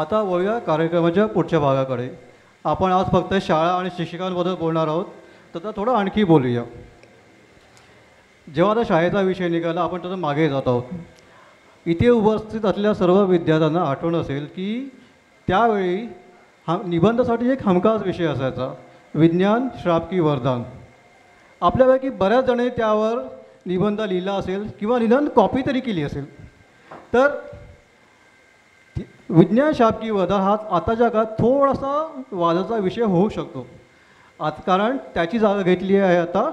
आता वळूया कार्यक्रमाच्या पुढच्या भागाकडे. आपण आज फक्त शाळा आणि शिक्षकांबद्दल बोलणार आहोत, तर थोडं आणखी बोलूया. जेव्हा आता शाळेचा विषय निघाला आपण त्याचं मागे जात आहोत. इथे उपस्थित असलेल्या सर्व विद्यार्थ्यांना आठवण असेल की त्यावेळी निबंधासाठी एक हमखास विषय असायचा, विज्ञान श्राप की वरदान. आपल्यापैकी बऱ्याच जणांनी त्यावर निबंध लिहिला असेल किंवा निदान कॉपी तरी केली असेल. तर विज्ञान श्राप की वरदान हा आताच्या काळात थोडासा वादाचा विषय होऊ शकतो. कारण त्याची जागा घेतली आहे आता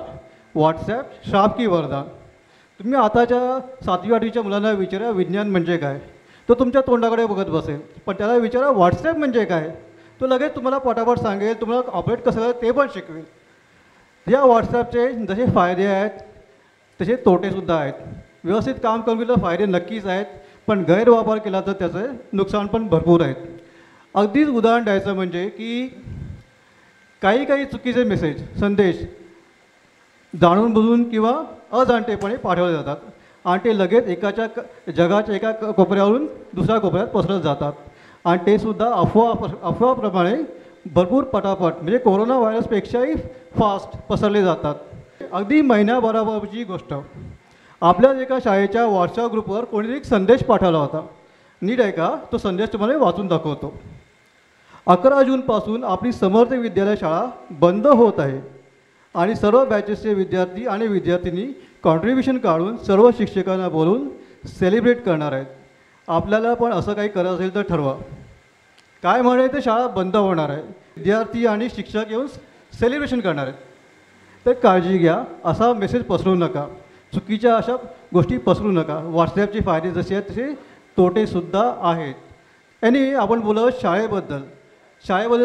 व्हॉट्सॲप श्राप की वरदान. तुम्ही आताच्या 7वी 8वीच्या मुलांना विचारा विज्ञान म्हणजे काय, तो तुमच्या तोंडाकडे बघत बसेल. पण त्याला विचारा व्हॉट्सॲप म्हणजे काय, तो लगेच तुम्हाला पटापट सांगेल, तुम्हाला ऑपरेट कसं करायचं ते पण शिकवेल. या व्हॉट्सॲपचे जसे फायदे आहेत तसे तोटेसुद्धा आहेत. व्यवस्थित काम करून गेलं फायदे नक्कीच आहेत, पण गैरवापर केला तर त्याचं नुकसान पण भरपूर आहेत. अगदीच उदाहरण द्यायचं म्हणजे की काही चुकीचे मेसेज संदेश जाणून बुजून किंवा अजाणतेपणे पाठवले जातात आणि ते लगेच जगाच्या एका कोपऱ्यावरून दुसऱ्या कोपऱ्यात पसरत जातात. आणि ते सुद्धा अफवाप्रमाणे भरपूर पटापट म्हणजे कोरोना व्हायरसपेक्षाही फास्ट पसरले जातात. अगदी महिन्याभराची गोष्ट, आपल्याच एका शाळेच्या व्हॉट्सअप ग्रुपवर कोणीतरी एक संदेश पाठवला होता. नीट आहे का, तो संदेश तुम्हाला वाचून दाखवतो. 11 जूनपासून आपली समर्थ विद्यालय शाळा बंद होत आहे आणि सर्व बॅचेसचे विद्यार्थी आणि विद्यार्थिनी कॉन्ट्रीब्युशन काढून सर्व शिक्षकांना बोलून सेलिब्रेट करणार आहेत. आपल्याला पण असं काही करायचं असेल तर ठरवा. काय म्हणे ते शाळा बंद होणार आहे, विद्यार्थी आणि शिक्षक येऊन सेलिब्रेशन करणार आहेत. तर काळजी घ्या, असा मेसेज पसरवू नका, चुकीच्या अशा गोष्टी पसरू नका. व्हॉट्सॲपचे फायदे जसे आहेत तसे तोटेसुद्धा आहेत. आणि आपण बोललो शाळेबद्दल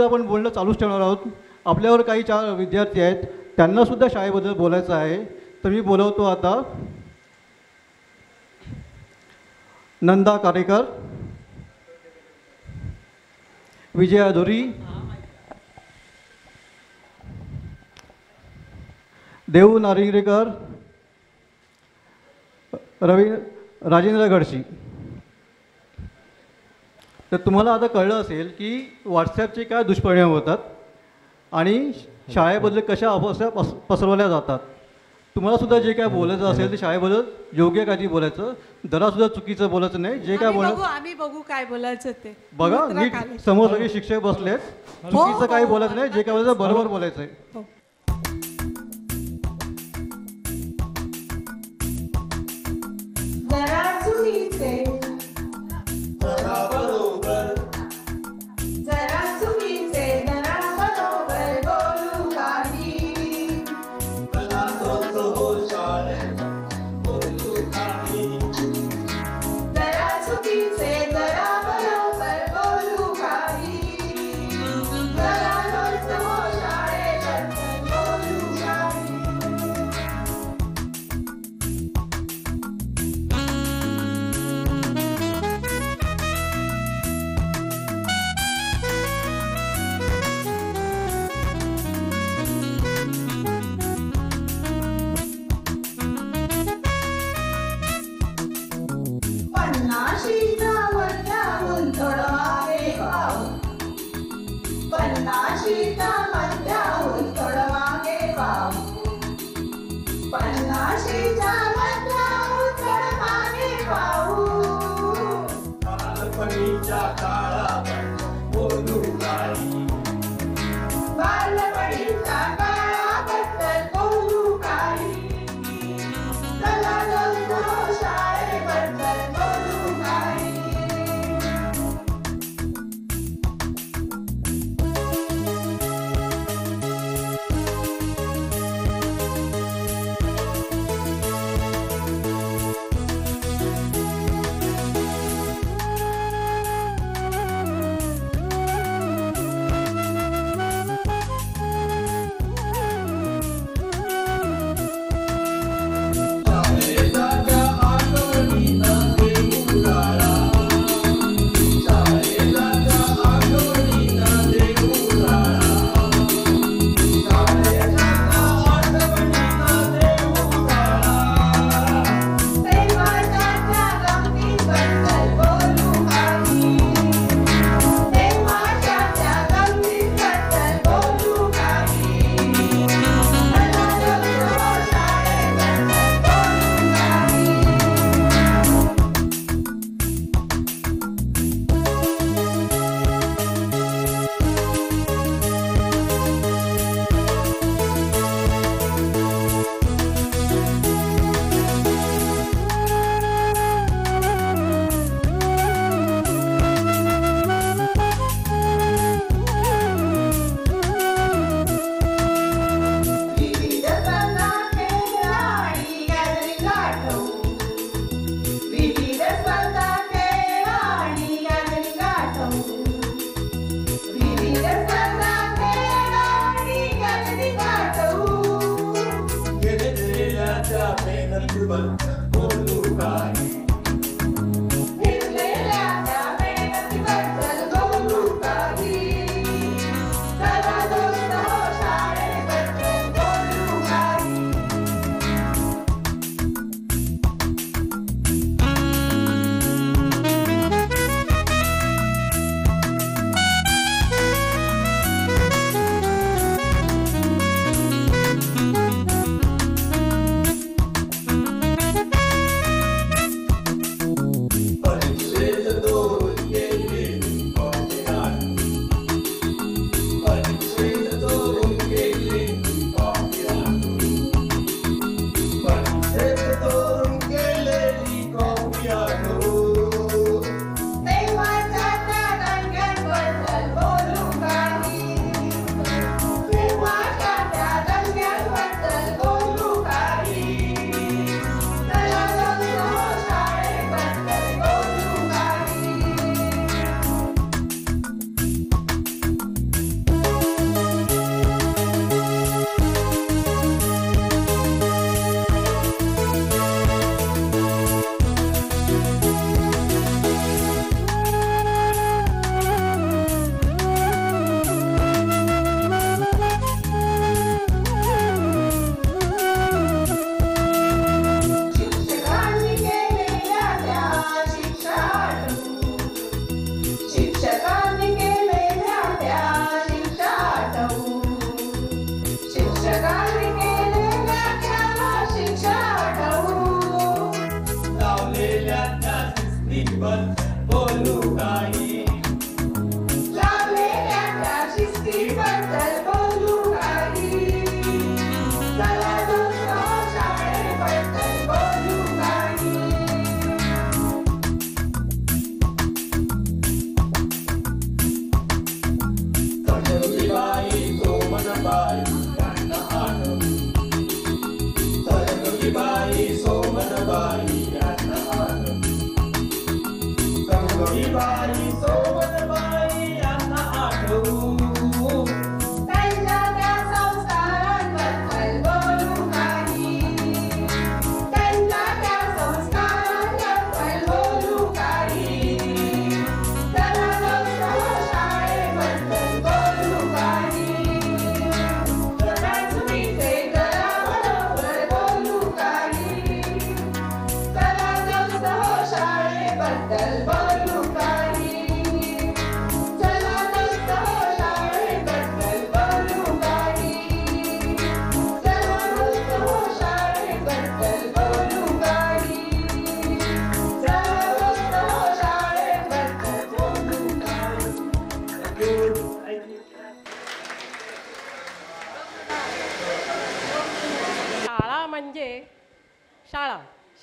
आपण बोलणं चालूच ठेवणार आहोत. आपल्यावर काही 4 विद्यार्थी आहेत, त्यांनासुद्धा शाळेबद्दल बोलायचं आहे. तर मी बोलवतो आता नंदा कारेकर, विजया धुरी, देऊ नारिंगरेकर, राजेंद्र गडशी. तर तुम्हाला आता कळलं असेल की व्हॉट्सॲपचे काय दुष्परिणाम होतात आणि शाळेबद्दल कशा अफवा पसरवल्या जातात. तुम्हालासुद्धा जे काय बोलायचं असेल ते शाळेबद्दल योग्य काही बोलायचं, जरासुद्धा चुकीचं बोलायचं नाही. जे काय आम्ही बघू काय बोलायचं ते बघा. नीट समोर सगळे शिक्षक बसलेत, चुकीचं काही बोलायचं नाही, जे काय बोलायचं बरोबर बोलायचं आहे.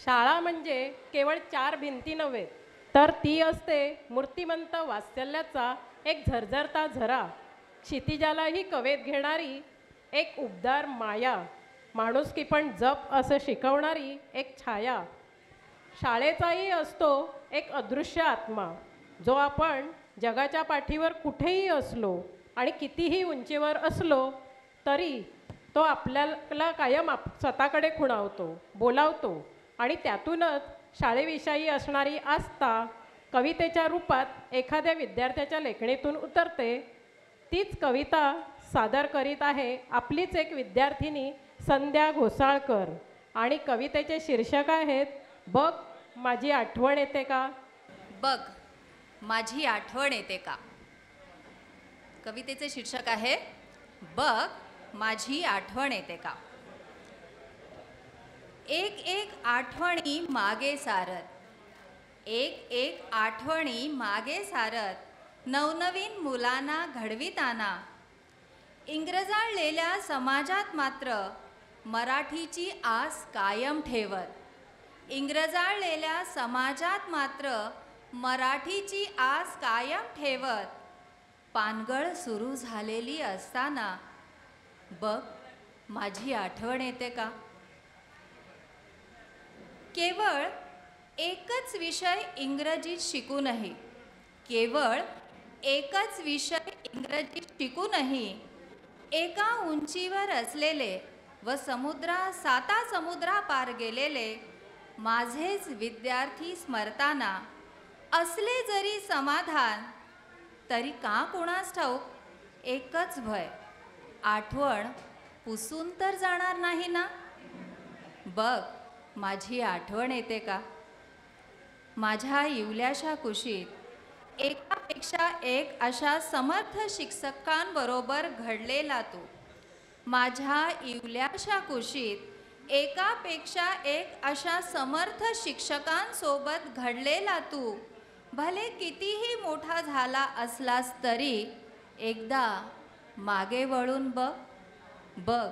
शाळा म्हणजे केवळ 4 भिंती नव्हे, तर ती असते मूर्तिमंत वात्सल्याचा एक झरझरता झरा, क्षितिजालाही कवेत घेणारी एक उबदार माया, माणुसकी पण जप असं शिकवणारी एक छाया. शाळेचाही असतो एक अदृश्य आत्मा, जो आपण जगाच्या पाठीवर कुठेही असलो आणि कितीही उंचीवर असलो तरी तो आपल्याला कायम स्वतःकडे खुणावतो, बोलावतो आणि त्यातूनच शाळेविषयी असणारी आस्था कवितेच्या रूपात एखाद्या विद्यार्थ्याच्या लेखणीतून उतरते. तीच कविता सादर करीत आहे आपलीच एक विद्यार्थिनी संध्या घोसाळकर आणि कवितेचे शीर्षक आहेत बघ माझी आठवण येते का. बघ माझी आठवण येते का. कवितेचे शीर्षक आहे बघ माझी आठवण येते का. एक एक आठवणी मागे सारत, एक एक आठवणी मागे सारत, नवनवीन मुलांना घडविताना, इंग्रजाळलेल्या समाजात मात्र मराठीची आस कायम ठेवत, इंग्रजाळलेल्या समाजात मात्र मराठीची आस कायम ठेवत, पानगळ सुरू झालेली असताना बघ माझी आठवण येते का. केवळ एकच विषय इंग्रजीत शिकूनही, केवळ एकच विषय इंग्रजीत शिकूनही एका उंचीवर असलेले व साता समुद्रा पार गेलेले माझेच विद्यार्थी स्मरताना असले जरी समाधान, तरी का कोणास ठाऊक एकच भय, आठवण पुसून तर जाणार नाही ना. बघ माझी आठवण येते का. माझ्या इवल्याशा कुशीत एकापेक्षा एक अशा समर्थ शिक्षकांबरोबर घडलेला तू. माझ्या इवल्याशा कुशीत एकापेक्षा एक अशा समर्थ शिक्षकांसोबत घडलेला तू. भले कितीही मोठा झाला असलास तरी एकदा मागे वळून बघ. बघ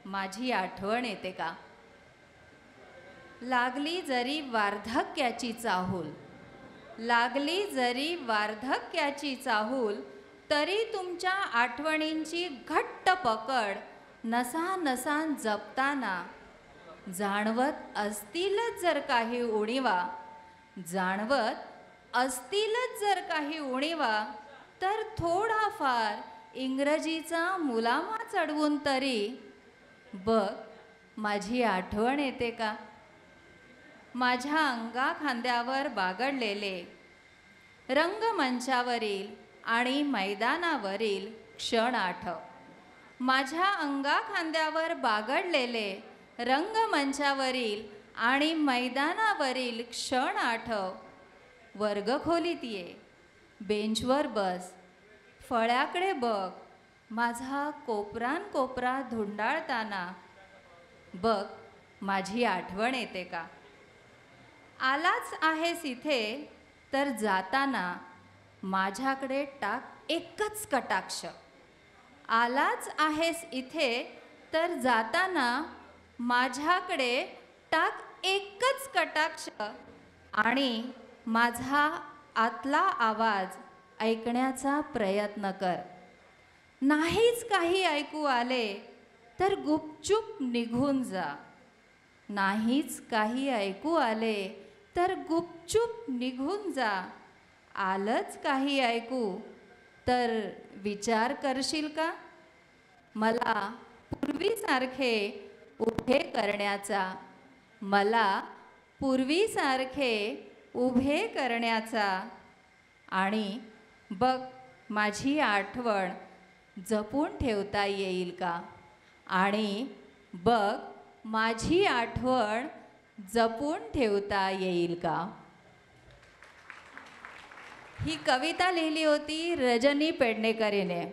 माझी आठवण येते का. लागली जरी वार्धक्याची चाहूल, लागली जरी वार्धक्याची चाहूल, तरी तुमच्या आठवणींची घट्ट पकड नसा नसा जपताना जाणवत असतीलच जर काही उणीवा, जाणवत असतीलच जर काही उणीवा, तर थोडाफार इंग्रजीचा मुलामा चढवून तरी बघ माझी आठवण येते का. माझ्या अंगा खांद्यावर बागडलेले रंगमंचावरील आणि मैदानावरील क्षण आठव. माझ्या अंगा खांद्यावर बागडलेले रंगमंचावरील आणि मैदानावरील क्षण आठव. वर्गखोलीत ये, बेंचवर बस, फळ्याकडे बघ, माझा कोपरान कोपरा धुंडाळताना बघ माझी आठवण येते का. आलाच आहेस इथे तर जाताना माझ्याकडे टाक एकच कटाक्ष. आलाच आहेस इथे तर जाताना माझ्याकडे टाक एकच कटाक्ष आणि माझा आतला आवाज ऐकण्याचा प्रयत्न कर. नाहीच काही ऐकू आले तर गुपचूप निघून जा. नाहीच काही ऐकू आले तर गुपचूप निघून जा. आलंच काही ऐकू तर विचार करशील का. मला पूर्वीसारखे उभे करण्याचा, मला पूर्वीसारखे उभे करण्याचा आणि बघ माझी आठवण जपून ठेवता येईल का. आणि बघ माझी आठवण जपून ठेवता येईल का. ही कविता लिहिली होती रजनी पेडणेकर हिने.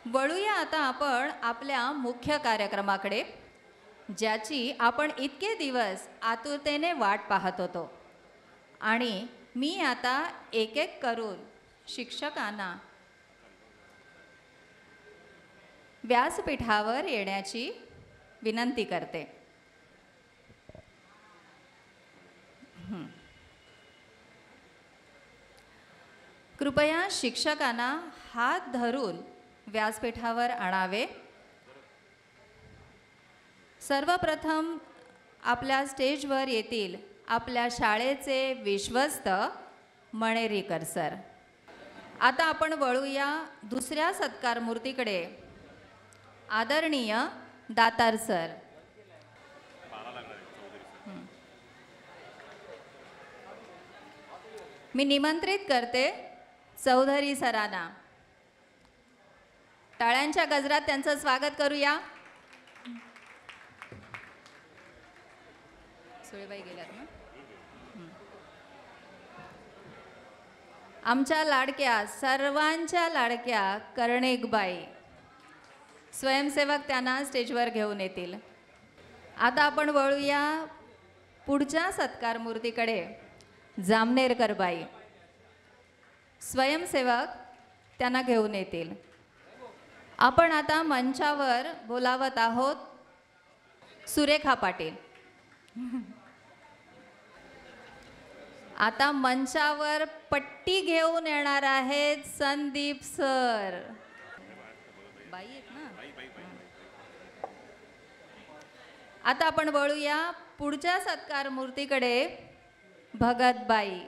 वळूया आता आपण आपल्या मुख्य कार्यक्रमाकडे, ज्याची आपण इतके दिवस आतुरतेने वाट पाहत होतो. आणि मी आता एक एक करून शिक्षकांना व्यासपीठावर येण्याची विनंती करते. कृपया शिक्षकांना हात धरून व्यासपीठावर आणावे. सर्वप्रथम आपल्या स्टेजवर येतील आपल्या शाळेचे विश्वस्त मणेरीकर सर. आता आपण वळूया दुसऱ्या सत्कार मूर्तीकडे. आदरणीय दातार सर. मी निमंत्रित करते चौधरी सरांना. टाळ्यांच्या गजरात त्यांचं स्वागत करूया. सुळेबाई गेल्यात ना. आमच्या लाडक्या, सर्वांच्या लाडक्या कर्णिकबाई स्वयंसेवक त्यांना स्टेजवर घेऊन येतील. आता आपण वळूया पुढच्या सत्कार मूर्तीकडे. जामनेरकर बाई स्वयंसेवक त्यांना घेऊन येतील. आपण आता मंचावर बोलावत आहोत सुरेखा पाटील. आता मंचावर पट्टी घेऊन येणार आहेत संदीप सर. बाई आहेत ना. आता आपण वळूया पुढच्या सत्कार मूर्तीकडे. भगतबाई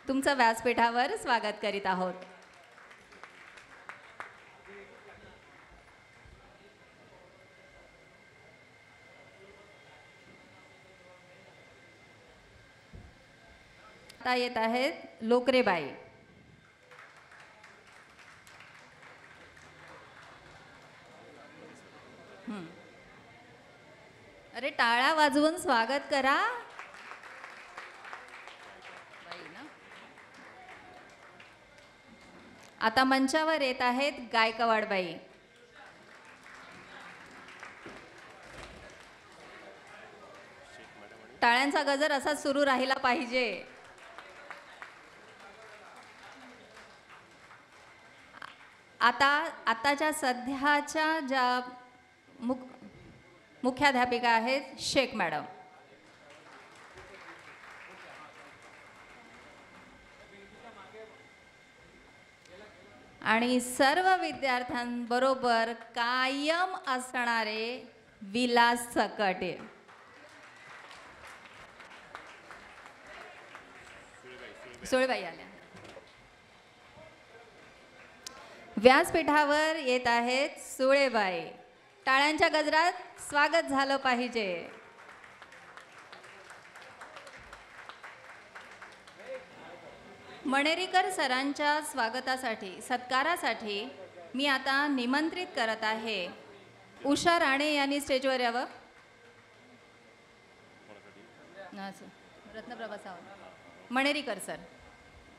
तुमचं व्यासपीठावर स्वागत करीत आहोत. आता येत आहेत लोकरेबाई. अरे टाळ्या वाजवून स्वागत करा. बाई ना. आता मंचावर येत आहेत गायकवाडबाई. टाळ्यांचा गजर असा सुरू राहिला पाहिजे. आताच्या सध्याच्या ज्या मुख्याध्यापिका आहेत शेख मॅडम. आणि सर्व विद्यार्थ्यांबरोबर कायम असणारे विलास सकटे. सुळेबाई आल्या. व्यासपीठावर येत आहेत सुळेबाई. टाळ्यांच्या गजरात स्वागत झालं पाहिजे. मणेरीकर सरांच्या स्वागतासाठी सत्कारासाठी मी आता निमंत्रित करत आहे उषा राणे यांनी स्टेजवर यावं. रत्नप्रभा सावंत. मणेरीकर सर.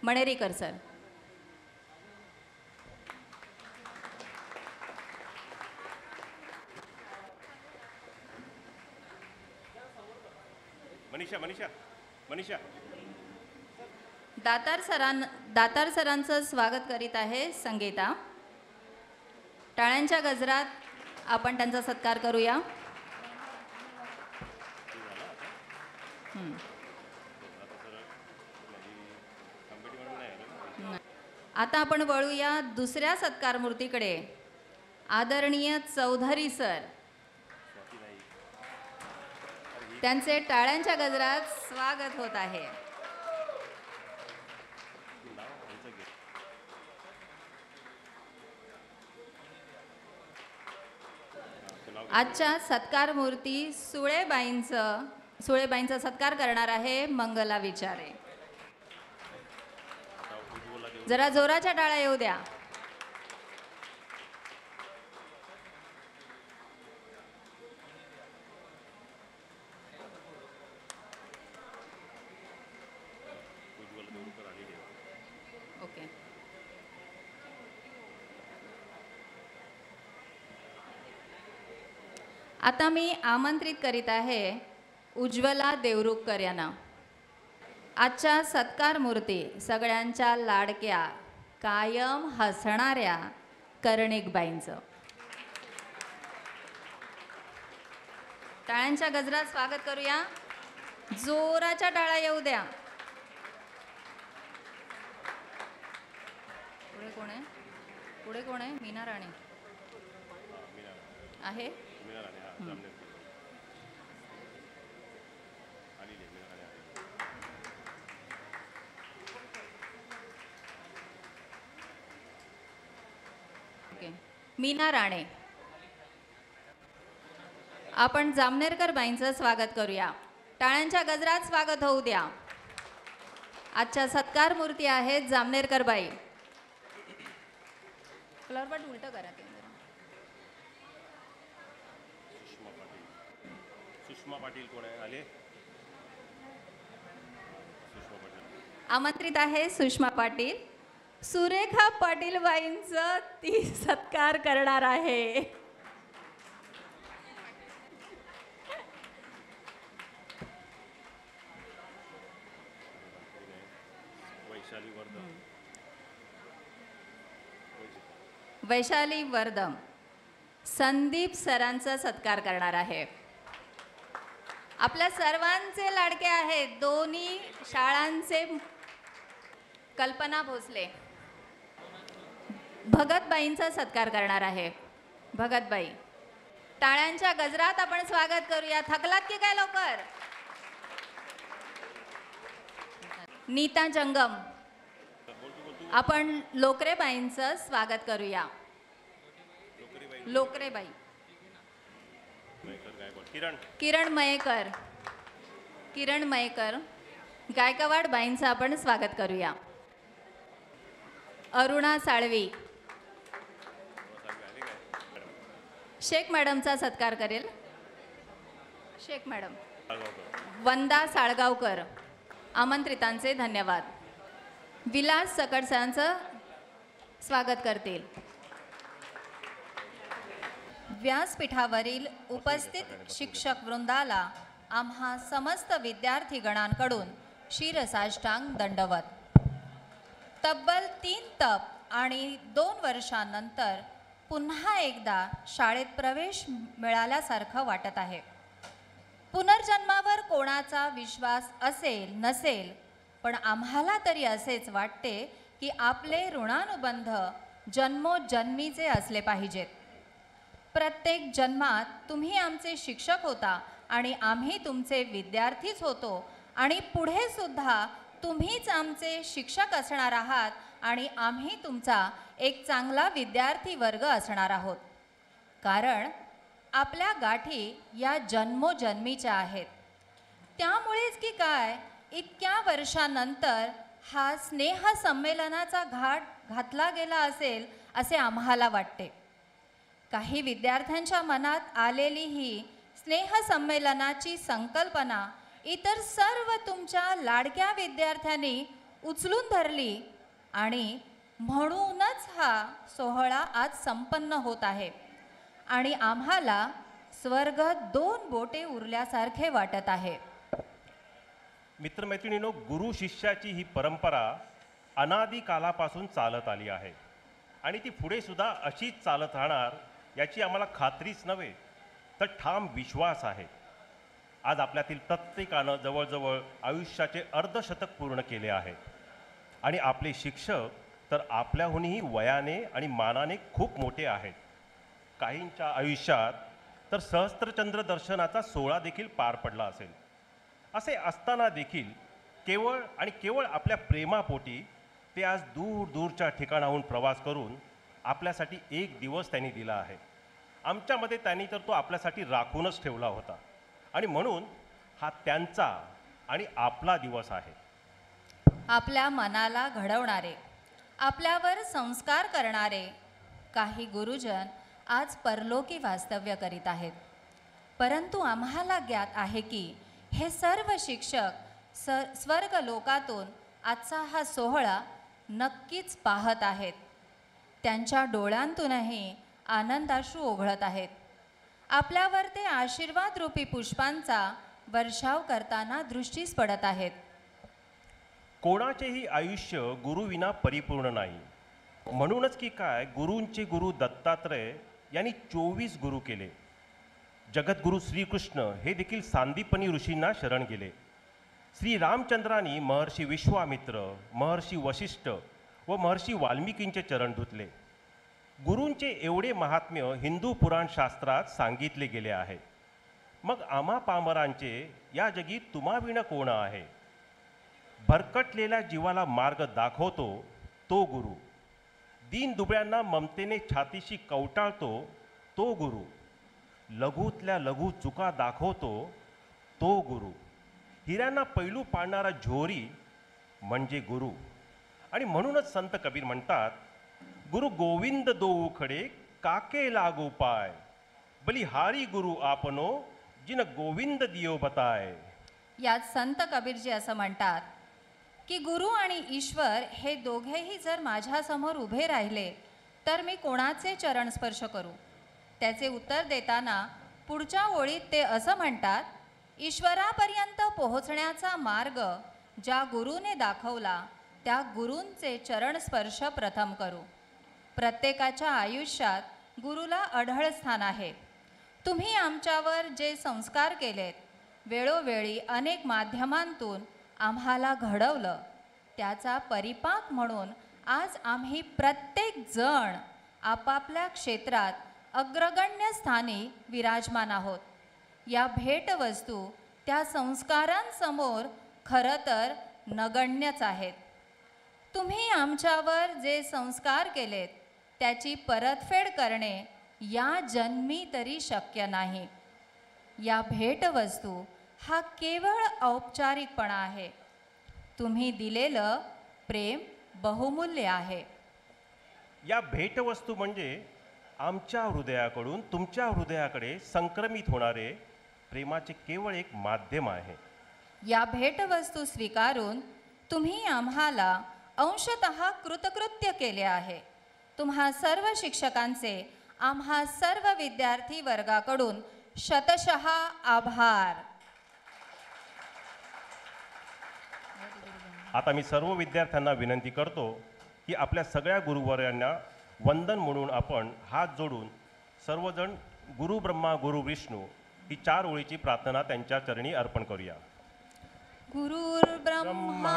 मणेरीकर सर. मनीषा मनीषा मनीषा. दातार सरांचं स्वागत करीत आहे संगीता. टाळ्यांच्या गजरात आपण त्यांचा सत्कार करूया. आता आपण वळूया दुसऱ्या सत्कार मूर्तीकडे. आदरणीय चौधरी सर. त्यांचे टाळ्यांच्या गजरात स्वागत होत आहे. आजच्या सत्कार मूर्ती सुळेबाईंचा सत्कार करणार आहे मंगला विचारे. जरा जोराच्या टाळ्या येऊ द्या. ओके. आता मी आमंत्रित करीत आहे उज्ज्वला देवरुखकर यांना. आजच्या सत्कार मूर्ती सगळ्यांच्या लाडक्या कायम हसणाऱ्या कर्णिकबाईंचं. टाळ्यांच्या गजरात स्वागत करूया. जोराच्या टाळ्या येऊ द्या. पुढे कोण आहे? पुढे कोण आहे? मीना राणे आहे. मीना राणे. आपण जामनेरकर बाईंचं स्वागत करूया. टाळ्यांच्या गजरात स्वागत होऊ द्या. आजच्या सत्कार मूर्ती आहेत जामनेरकर बाई. फ्लॉवर उलट करा. सुषमा पाटील कोण आहे? आले. आमंत्रित आहे सुषमा पाटील. सुरेखा पाटील बाईंचं ती सत्कार करणार आहे. वैशाली वर्धम संदीप सरांचा सत्कार करणार आहे. आपल्या सर्वांचे लाडके आहेत दोन्ही शाळांचे कल्पना भोसले. भगतबाईंचा सत्कार करणार आहे. भगतबाई. टाळ्यांच्या गजरात आपण स्वागत करूया. थकलात की काय लवकर? नीता जंगम. आपण लोकरेबाईंचं स्वागत करूया. लोकरेबाई. किरण मयेकर. किरण मयेकर. गायकवाड बाईंचं आपण स्वागत करूया. अरुणा साळवी शेख मॅडमचा सत्कार करेल. शेख मॅडम. वंदा साळगावकर. आमंत्रितांचे धन्यवाद. विलास सकडसांचं स्वागत करतील. व्यासपीठावरील उपस्थित शिक्षक वृंदाला आम्हा समस्त विद्यार्थीगणांकडून शिरसाष्टांग दंडवत. तब्बल 3 तप आणि 2 वर्षांनंतर पुन्हा एकदा शाळेत प्रवेश मिळाल्यासारखं वाटत आहे. पुनर्जन्मावर कोणाचा विश्वास असेल नसेल, पण आम्हाला तरी असेच वाटते की आपले ऋणानुबंध जन्मोजन्मीचे असले पाहिजेत. प्रत्येक जन्मात तुम्ही आमचे शिक्षक होता आणि आम्ही तुमचे विद्यार्थीच होतो आणि पुढे सुद्धा तुम्हीच आमचे शिक्षक असणार आहात आणि आम्ही तुमचा एक चांगला विद्यार्थी वर्ग असणार आहोत. कारण आपल्या गाठी या जन्मोजन्मीच्या आहेत. त्यामुळेच की काय इतक्या वर्षानंतर हा स्नेह संमेलनाचा घाट घातला गेला असेल असे आम्हाला वाटते. काही विद्यार्थ्यांच्या मनात आलेली ही स्नेहसंमेलनाची संकल्पना इतर सर्व तुमच्या लाडक्या विद्यार्थ्यांनी उचलून धरली आणि म्हणूनच हा सोहळा आज संपन्न होत आहे आणि आम्हाला स्वर्ग 2 बोटे उरल्यासारखे वाटत आहे. मित्रमैत्रिणींनो, गुरु शिष्याची ही परंपरा अनादी कालापासून चालत आली आहे आणि ती पुढे सुद्धा अशीच चालत राहणार याची आम्हाला खात्रीच नव्हे तर ठाम विश्वास आहे. आज आपल्यातील प्रत्येकानं जवळजवळ आयुष्याचे अर्धशतक पूर्ण केले आहे आणि आपले शिक्षक तर आपल्याहूनही वयाने आणि मानाने खूप मोठे आहेत. काहींच्या आयुष्यात तर सहस्त्रचंद्र दर्शनाचा सोहळा देखील पार पडला असेल. असे असताना देखील केवळ आपल्या प्रेमापोटी ते आज दूर दूरच्या ठिकाणाहून प्रवास करून आपल्यासाठी एक दिवस त्यांनी दिला आहे. आमच्यामध्ये त्यांनी तर तो आपल्यासाठी राखूनच ठेवला होता आणि म्हणून हा त्यांचा आणि आपला दिवस आहे. आपल्या मनाला घडवणारे, आपल्यावर संस्कार करणारे काही गुरुजन आज परलोकी वास्तव्य करीत आहेत. परंतु आम्हाला ज्ञात आहे की हे सर्व शिक्षक स्वर्ग लोकातून आजचा हा सोहळा नक्कीच पाहत आहेत. त्यांच्या डोळ्यांतूनही आनंदाश्रू ओघळत आहेत. आपल्यावर ते आशीर्वाद रूपी पुष्पांचा वर्षाव करताना दृष्टीस पडत आहेत. कोणाचेही आयुष्य गुरुविना परिपूर्ण नाही. म्हणूनच की काय गुरूंचे गुरु दत्तात्रय यांनी 24 गुरु केले. जगद्गुरु श्रीकृष्ण हे देखील सांदीपनी ऋषींना शरण गेले. श्री रामचंद्रांनी महर्षी विश्वामित्र, महर्षी वशिष्ठ व महर्षी वाल्मिकींचे चरण धुतले. गुरूंचे एवढे महात्म्य हिंदू पुराण शास्त्रात सांगितले गेले आहे. मग आम्हा पामरांचे या जगी तुम्हाविण कोण आहे? भरकटलेल्या जीवाला मार्ग दाखवतो तो गुरु. दीन दुबळ्यांना ममतेने छातीशी कवटाळतो तो गुरु. लघुतल्या लघु चुका दाखवतो तो गुरु. हिऱ्यांना पैलू पाडणारा झोरी म्हणजे गुरु. आणि म्हणूनच संत कबीर म्हणतात, गुरु गोविंद दोऊ खडे काके लागू पाय, बलिहारी गुरु आपनो जिन गोविंद दियो बताय. यात संत कबीरजी असं म्हणतात की गुरु आणि ईश्वर हे दोघेही जर माझ्यासमोर उभे राहिले तर मी कोणाचे चरण स्पर्श करू? त्याचे उत्तर देताना पुढच्या ओळीत ते असं म्हणतात, ईश्वरापर्यंत पोहोचण्याचा मार्ग ज्या गुरुने दाखवला त्या गुरूंचे चरण स्पर्श प्रथम करू. प्रत्येकाच्या आयुष्यात गुरुला अढळ स्थान आहे. तुम्ही आमच्यावर जे संस्कार केलेत, वेळोवेळी अनेक माध्यमांतून आम्हाला घडवलं, त्याचा परिपाक म्हणून आज आम्ही प्रत्येक जण आपापल्या क्षेत्रात अग्रगण्य स्थानी विराजमान आहोत. या भेटवस्तू त्या संस्कारांसमोर खरं तर नगण्यच आहेत. तुम्ही आमच्यावर जे संस्कार केलेत त्याची परतफेड करणे या जन्मी तरी शक्य नाही. या भेटवस्तू हा केवळ औपचारिकपणा आहे. तुम्ही दिलेलं प्रेम बहुमूल्य आहे. या भेटवस्तू म्हणजे आमच्या हृदयाकडून तुमच्या हृदयाकडे संक्रमित होणारे प्रेमाचे केवळ एक माध्यम आहे. या भेटवस्तू स्वीकारून तुम्ही आम्हाला अंशतः कृतकृत्य केले आहे. तुम्हा सर्व शिक्षकांचे आम्हा सर्व विद्यार्थी वर्गाकडून शतशः आभार. आता मी सर्व विद्यार्थ्यांना विनंती करतो की आपल्या सगळ्या गुरुवर्यांना वंदन म्हणून आपण हात जोडून सर्वजण गुरु ब्रह्मा गुरु विष्णू ही 4 ओळीची प्रार्थना त्यांच्या चरणी अर्पण करूया. गुरुर् ब्रह्मा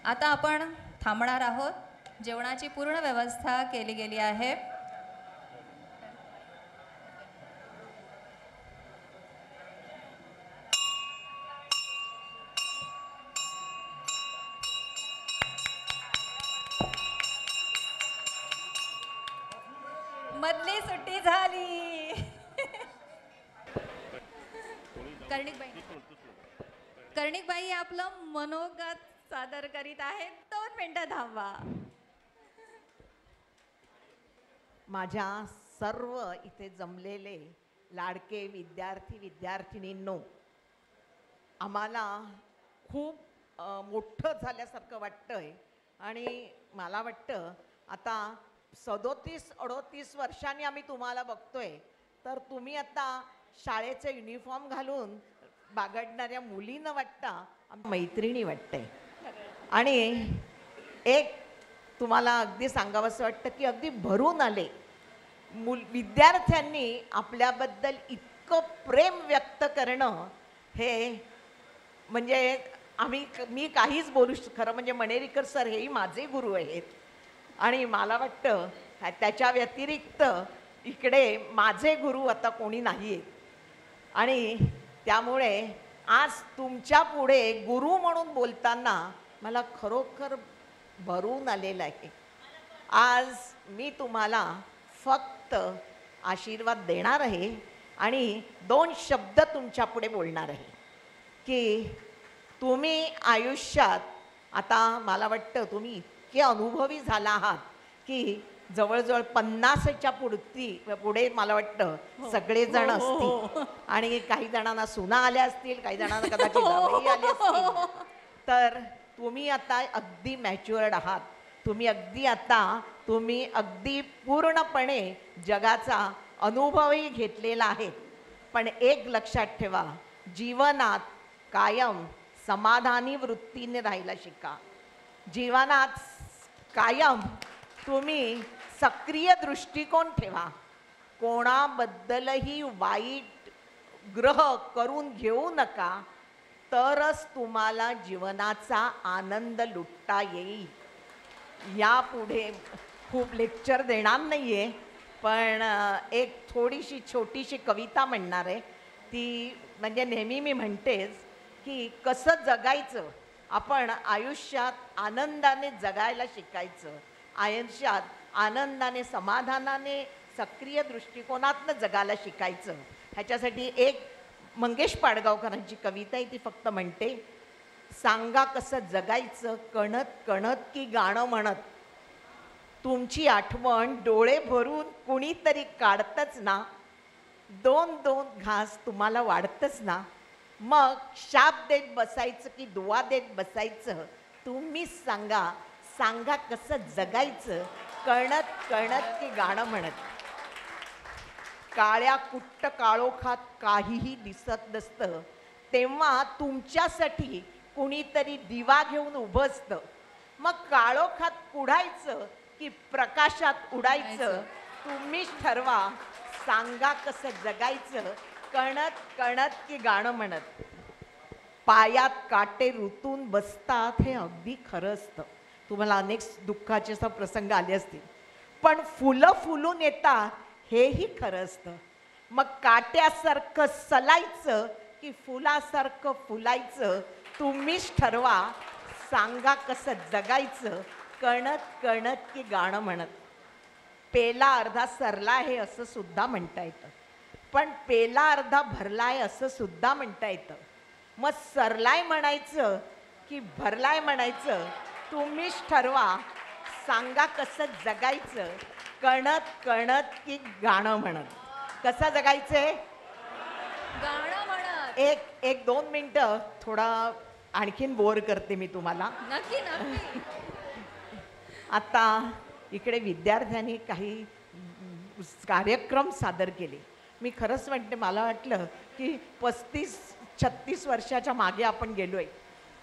आता आपण थांबणार आहोत. जेवणाची पूर्ण व्यवस्था केली गेली आहे. मधली सुट्टी झाली. कर्णिकबाई आपलं मनोगत सादर करीत आहेत. 2 मिनिटं थांबा. माझ्या सर्व इथे जमलेले लाडके विद्यार्थी विद्यार्थिनींनो, आम्हाला खूप मोठं झाल्यासारखं वाटतंय आणि मला वाटतं आता 37-38 वर्षांनी आम्ही तुम्हाला बघतोय, तर तुम्ही आता शाळेचे युनिफॉर्म घालून बागडणाऱ्या मुली न वाटता मैत्रिणी वाटते. आणि एक तुम्हाला अगदी सांगावंसं वाटतं की अगदी भरून आले. विद्यार्थ्यांनी आपल्याबद्दल इतकं प्रेम व्यक्त करणं हे म्हणजे मी काहीच बोलू खरं म्हणजे मणेरीकर सर हेही माझे गुरु आहेत आणि मला वाटतं त्याच्या व्यतिरिक्त इकडे माझे गुरु आता कोणी नाही आहेत. आणि त्यामुळे आज तुमच्या पुढे गुरु म्हणून बोलताना मला खरोखर भरून आलेलं आहे. आज मी तुम्हाला फक्त आशीर्वाद देणार आहे आणि 2 शब्द तुमच्या पुढे बोलणार आहे की तुम्ही आयुष्यात आता मला वाटतं तुम्ही इतके अनुभवी झाला आहात की जवळजवळ 50च्या पुढे मला वाटतं सगळेजण असतील आणि काही जणांना सुना आल्या असतील, काही जणांना कदाचित जावई आले असतील. तर तुम्ही आता अगदी मॅच्युअर्ड आहात. तुम्ही अगदी पूर्णपणे जगाचा अनुभवही घेतलेला आहे. पण एक लक्षात ठेवा, जीवनात कायम समाधानी वृत्तीने राहायला शिका. जीवनात कायम तुम्ही सक्रिय दृष्टिकोन ठेवा. कोणाबद्दलही वाईट ग्रह करून घेऊ नका, तरच तुम्हाला जीवनाचा आनंद लुटता येईल. यापुढे खूप लेक्चर देणार नाही आहे, पण एक थोडीशी छोटीशी कविता म्हणणार आहे. ती म्हणजे नेहमी मी म्हणतेच की कसं जगायचं, आपण आयुष्यात आनंदाने जगायला शिकायचं. आयुष्यात आनंदाने समाधानाने सक्रिय दृष्टिकोनातनं जगायला शिकायचं. ह्याच्यासाठी एक मंगेश पाडगावकरांची कविता आहे, ती फक्त म्हणते, सांगा कसं जगायचं कणत कणत की गाणं म्हणत, तुमची आठवण डोळे भरून कुणीतरी काढतच ना, 2-2 घास तुम्हाला वाढतच ना, मग शाप देत बसायचं की दुआ देत बसायचं, तुम्हीच सांगा, सांगा कसं जगायचं कणत कणत की गाणं म्हणत. काळ्या कुट्ट काळोखात काहीही दिसत नसतं, तेव्हा तुमच्यासाठी कुणीतरी दिवा घेऊन उभं असतं. मग काळोखात कुडायचं की प्रकाशात उडायचं, तुम्हीच ठरवा, सांगा कसं जगायचं कणत कणत की गाणं म्हणत. पायात काटे रुतून बसतात हे अगदी खरं असतं, तुम्हाला अनेक दुःखाचे असा प्रसंग आले असतील, पण फुलं फुलून येतात हेही खरं असतं. मग काट्यासारखं सलायचं की फुलासारखं फुलायचं तुम्हीच ठरवा. सांगा कसं जगायचं, कणत कणत की गाणं म्हणत. पेला अर्धा सरला आहे असं सुद्धा म्हणता येतं, पण पेला अर्धा भरलाय असं सुद्धा म्हणता येतं. मग सरलाय म्हणायचं की भरलाय म्हणायचं तुम्हीच ठरवा. सांगा कसं जगायचं, कणत कणत की गाणं म्हणत. कसं जगायचंय? गाणं म्हणत. एक 2 मिनटं थोडा आणखीन बोर करते मी तुम्हाला. नक्की नक्की. आता इकडे विद्यार्थ्यांनी काही कार्यक्रम सादर केले. मी खरंच म्हणते, मला वाटलं की 35-36 वर्षाच्या मागे आपण गेलोय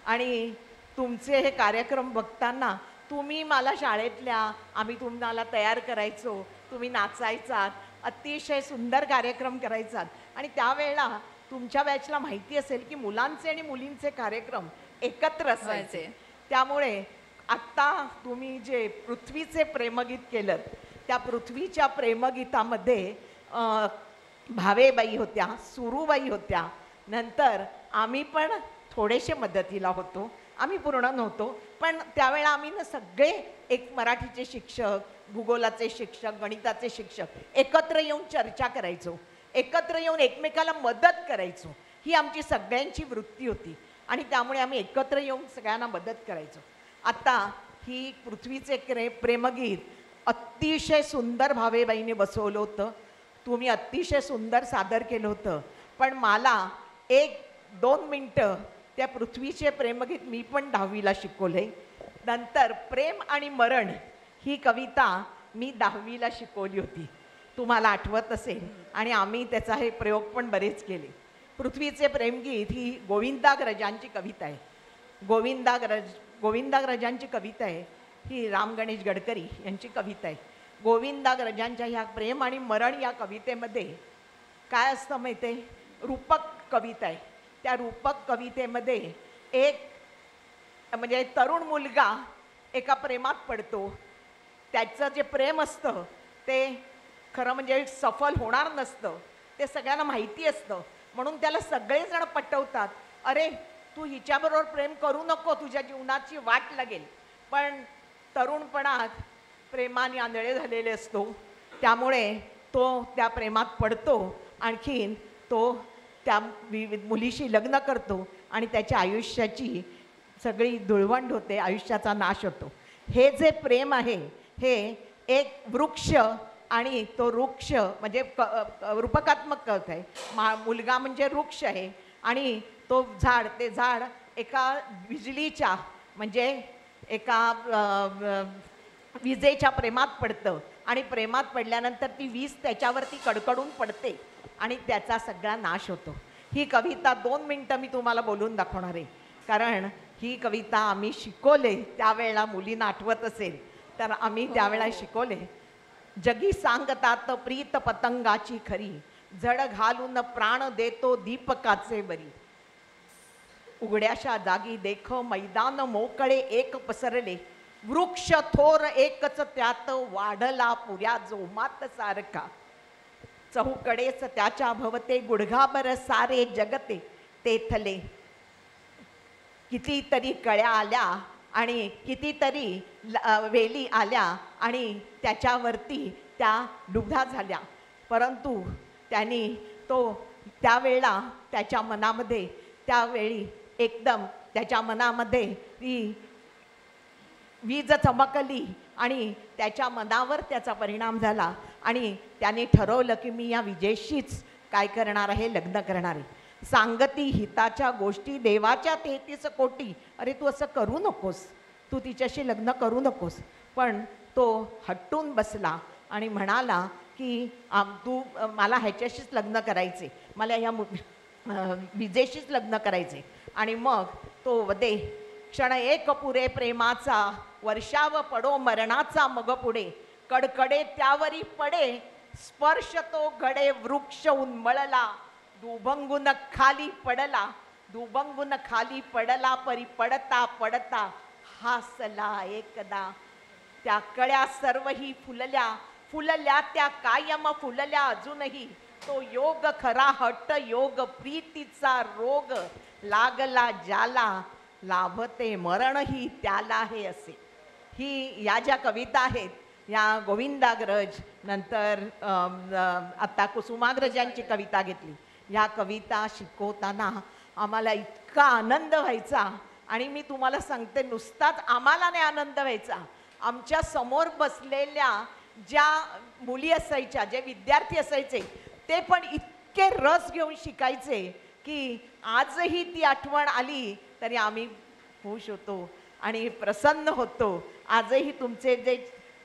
आणि तुमचे हे कार्यक्रम बघताना तुम्ही मला शाळेतल्या आम्ही तुम्हाला तयार करायचो, तुम्ही नाचायचात, अतिशय सुंदर कार्यक्रम करायचात आणि त्यावेळेला तुमच्या बॅचला माहिती असेल की मुलांचे आणि मुलींचे कार्यक्रम एकत्र असायचे. त्यामुळे आत्ता तुम्ही जे पृथ्वीचे प्रेमगीत केलं, त्या पृथ्वीच्या प्रेमगीतामध्ये भावेबाई होत्या, सुरूबाई होत्या, नंतर आम्ही पण थोडेसे मदतीला होतो, आम्ही पूर्ण नव्हतो, पण त्यावेळेला आम्ही ना सगळे एक मराठीचे शिक्षक, भूगोलाचे शिक्षक, गणिताचे शिक्षक एकत्र येऊन चर्चा करायचो, एकत्र येऊन एकमेकाला मदत करायचो. ही आमची सगळ्यांची वृत्ती होती आणि त्यामुळे आम्ही एकत्र येऊन सगळ्यांना मदत करायचो. आता ही पृथ्वीचे प्रेमगीत अतिशय सुंदर भावेबाईने बसवलं होतं, तुम्ही अतिशय सुंदर सादर केलं होतं, पण मला 1-2 मिनटं त्या पृथ्वीचे प्रेमगीत मी पण 10वीला शिकवले. नंतर प्रेम आणि मरण ही कविता मी 10वीला शिकवली होती, तुम्हाला आठवत असेल, आणि आम्ही त्याचा हे प्रयोग पण बरेच केले. पृथ्वीचे प्रेमगीत ही गोविंदाग्रजांची कविता आहे. गोविंदाग्रजांची कविता आहे ही राम गणेश गडकरी यांची कविता आहे. गोविंदाग्रजांच्या ह्या प्रेम आणि मरण या कवितेमध्ये काय असतं माहिती आहे? रूपक कविता आहे. त्या रूपक कवितेमध्ये एक म्हणजे तरुण मुलगा एका प्रेमात पडतो. त्याचं जे प्रेम असतं ते खरं म्हणजे सफल होणार नसतं, ते सगळ्यांना माहिती असतं, म्हणून त्याला सगळेजण पटवतात, अरे तू हिच्याबरोबर प्रेम करू नको, तुझ्या जीवनाची वाट लागेल. पण तरुणपणात प्रेमाने आंधळे झालेले असतो, त्यामुळे तो त्या प्रेमात पडतो, आणखीन तो त्या मुलीशी लग्न करतो आणि त्याच्या आयुष्याची सगळी धुळवंड होते, आयुष्याचा नाश होतो. हे जे प्रेम आहे हे एक वृक्ष, आणि तो वृक्ष म्हणजे रूपकात्मक कविता आहे. मुलगा म्हणजे वृक्ष आहे आणि तो झाड, ते झाड एका विजलीच्या म्हणजे एका विजेच्या प्रेमात पडतं आणि प्रेमात पडल्यानंतर ती वीज त्याच्यावरती कडकडून पडते आणि त्याचा सगळा नाश होतो. ही कविता 2 मिनटं मी तुम्हाला बोलून दाखवणार आहे, कारण ही कविता आम्ही शिकवले त्यावेळेला, मुलींना आठवत असेल तर आम्ही त्यावेळेला शिकवले. जगी सांगतात प्रीत पतंगाची खरी, झड घालून प्राण देतो दीपकाचे बरी. उघड्याशा जागी देख मैदान मोकळे एक पसरले, वृक्ष थोर एकच त्यात वाढला पुऱ्या जोमात सारखा. चहूकडेच त्याच्या भवते गुडघाभर सारे जगते तेथले. कितीतरी कळ्या आल्या आणि कितीतरी वेली आल्या आणि त्याच्यावरती त्या डुबधा झाल्या, परंतु त्यांनी तो त्यावेळेला त्याच्या मनामध्ये त्यावेळी एकदम त्याच्या मनामध्ये ती वीज चमकली आणि त्याच्या मनावर त्याचा परिणाम झाला आणि त्याने ठरवलं की मी या विजेशीच काय करणार आहे, लग्न करणार आहे. सांगती हिताच्या गोष्टी देवाच्या 33 कोटी, अरे तू असं करू नकोस, तू तिच्याशी लग्न करू नकोस. पण तो हट्टून बसला आणि म्हणाला की तू मला ह्याच्याशीच लग्न करायचे, मला ह्या विजेशीच लग्न करायचे. आणि मग तो वदे क्षण एक पुरे प्रेमाचा, वर्षाव पडो मरणाचा मग पुढे. कडकडे त्यावरी पडे स्पर्श तो घडे, वृक्ष उन्मळला दुभंगून खाली पडला. दुभंगून खाली पडला परी पडता पडता हासला एकदा, त्या कळ्या सर्वही फुलल्या, फुलल्या त्या कायम फुलल्या अजूनही, तो योग खरा हट्ट योग प्रीतीचा रोग, लागला ज्याला लाभते मरणही त्याला हे असे. ही या ज्या कविता आहेत या गोविंदाग्रज, नंतर आत्ता कुसुमाग्रजांची कविता घेतली. ह्या कविता शिकवताना आम्हाला इतका आनंद व्हायचा, आणि मी तुम्हाला सांगते नुसताच आम्हाला नाही आनंद व्हायचा, आमच्या समोर बसलेल्या ज्या मुली असायच्या, जे विद्यार्थी असायचे, ते पण इतके रस घेऊन शिकायचे की आजही ती आठवण आली तरी आम्ही खुश होतो आणि प्रसन्न होतो. आजही तुमचे जे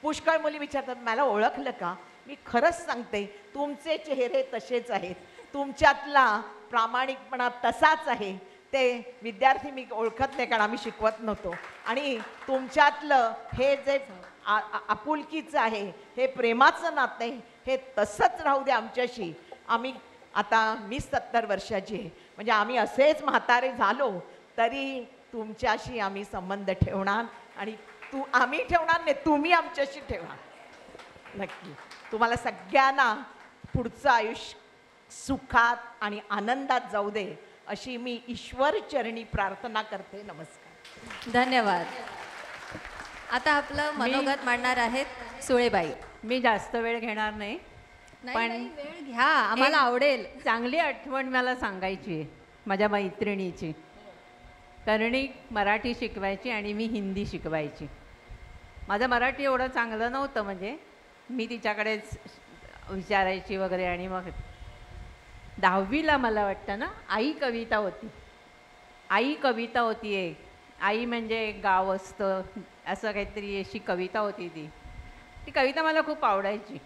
पुष्कळ मुली विचारतात, मला ओळखलं का? मी खरंच सांगते, तुमचे चेहरे तसेच आहेत, तुमच्यातला प्रामाणिकपणा तसाच आहे. ते विद्यार्थी मी ओळखत नाही कारण आम्ही शिकवत नव्हतो, आणि तुमच्यातलं हे जे आपुलकीचं आहे, हे प्रेमाचं नातं आहे, हे तसंच राहू दे आमच्याशी. आम्ही आता मी 70 वर्षाची आहे, म्हणजे आम्ही असेच म्हातारे झालो तरी तुमच्याशी आम्ही संबंध ठेवणार, आणि आम्ही ठेवणार नाही, तुम्ही आमच्याशी ठेवा नक्की. तुम्हाला सगळ्यांना पुढचं आयुष्य सुखात आणि आनंदात जाऊ दे अशी मी ईश्वर चरणी प्रार्थना करते. नमस्कार. धन्यवाद. आता आपलं मनोगत मांडणार आहेत सुळेबाई. मी जास्त वेळ घेणार नाही, पण वेळ घ्या, आम्हाला आवडेल. चांगली आठवण मला सांगायची आहे माझ्या मैत्रिणीची. कर्णिक मराठी शिकवायची आणि मी हिंदी शिकवायची. माझं मराठी एवढं चांगलं नव्हतं, म्हणजे मी तिच्याकडेच विचारायची वगैरे. आणि मग 10वीला मला वाटतं ना, आई कविता होती एक. आई म्हणजे एक गाव असतं असं काहीतरी, अशी कविता होती. ती कविता मला खूप आवडायची.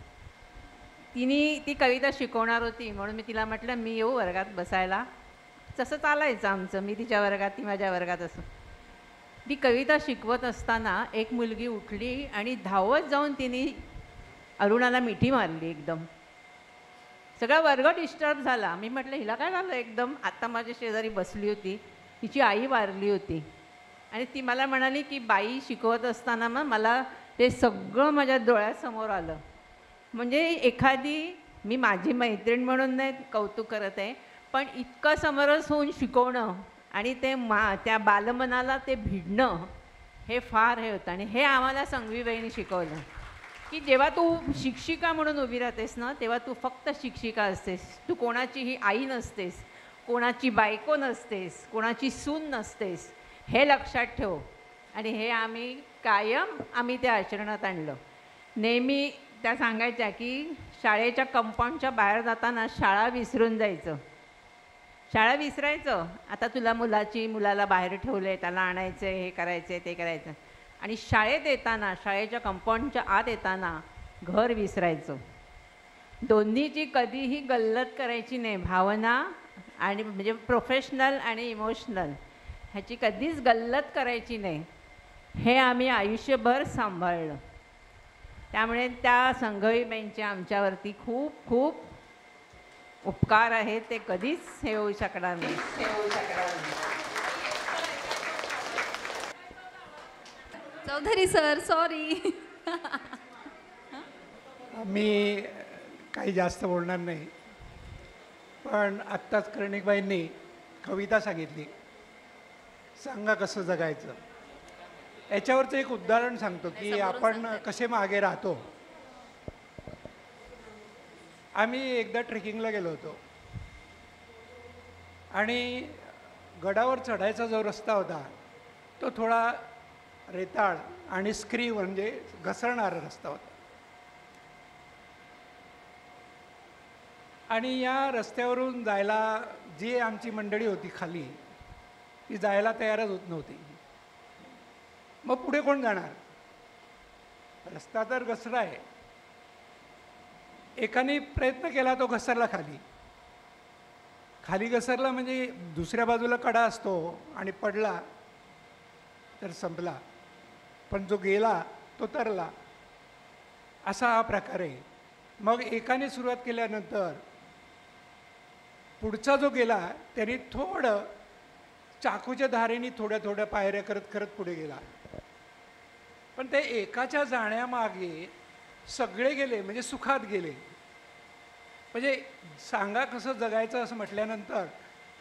तिने ती कविता शिकवणार होती, म्हणून मी तिला म्हटलं मी येऊ वर्गात बसायला. तसं चालायचं आमचं, मी तिच्या वर्गात ती माझ्या वर्गात. असं ती कविता शिकवत असताना एक मुलगी उठली आणि धावत जाऊन तिने अरुणाला मिठी मारली एकदम. सगळा वर्ग डिस्टर्ब झाला. मी म्हटलं हिला काय झालं एकदम? आता माझ्या शेजारी बसली होती, तिची आई वारली होती, आणि ती मला म्हणाली की बाई शिकवत असताना मग मला ते सगळं माझ्या डोळ्यासमोर आलं. म्हणजे एखादी, मी माझी मैत्रीण म्हणून नाही कौतुक करत आहे, पण इतकं समरस होऊन शिकवणं आणि ते त्या बालमनाला ते भिडणं, हे फार हे होतं. आणि हे आम्हाला संघवीबाईंनी शिकवलं की जेव्हा तू शिक्षिका म्हणून उभी राहतेस ना, तेव्हा तू फक्त शिक्षिका असतेस. तू कोणाचीही आई नसतेस, कोणाची बायको नसतेस, कोणाची सून नसतेस, हे लक्षात ठेव. आणि हे आम्ही कायम ते आचरणात आणलं. नेहमी त्या सांगायच्या की शाळेच्या कंपाऊंडच्या बाहेर जाताना शाळा विसरून जायचं. शाळा विसरायचं, आता तुला मुलाला बाहेर ठेवलं आहे, त्याला आणायचं आहे, हे करायचं आहे, ते करायचं. आणि शाळेत येताना, शाळेच्या कंपाऊंडच्या आत येताना घर विसरायचं. दोन्हीची कधीही गल्लत करायची नाही. भावना आणि म्हणजे प्रोफेशनल आणि इमोशनल ह्याची कधीच गल्लत करायची नाही. हे आम्ही आयुष्यभर सांभाळलं. त्यामुळे त्या संघवीबाईंचे आमच्यावरती खूप खूप उपकार आहेत. ते कधीच हे होऊ शकणार नाही. Chaudhari sir, sorry. मी काही जास्त बोलणार नाही, पण आत्ताच कर्णिकबाईंनी कविता सांगितली, सांगा कसं जगायचं. याच्यावरचं एक उदाहरण सांगतो की आपण कसे मागे राहतो. आम्ही एकदा ट्रेकिंगला गेलो होतो आणि गडावर चढायचा जो रस्ता होता तो थोडा रेताळ आणि स्क्रीव म्हणजे घसरणारा रस्ता होता. आणि या रस्त्यावरून जायला जी आमची मंडळी होती खाली, ती जायला तयारच होत नव्हती. मग पुढे कोण जाणार? रस्ता तर घसरा आहे. एकाने प्रयत्न केला, तो घसरला खाली घसरला म्हणजे दुसऱ्या बाजूला कडा असतो आणि पडला तर संपला, पण जो गेला तो तरला. असा हा प्रकार आहे. मग एकाने सुरुवात केल्यानंतर पुढचा जो गेला त्याने थोडं चाकूच्या धारेने थोड्या थोड्या पायऱ्या करत करत पुढे गेला. पण ते एकाच्या जाण्यामागे सगळे गेले, म्हणजे सुखात गेले. म्हणजे सांगा कसं जगायचं असं म्हटल्यानंतर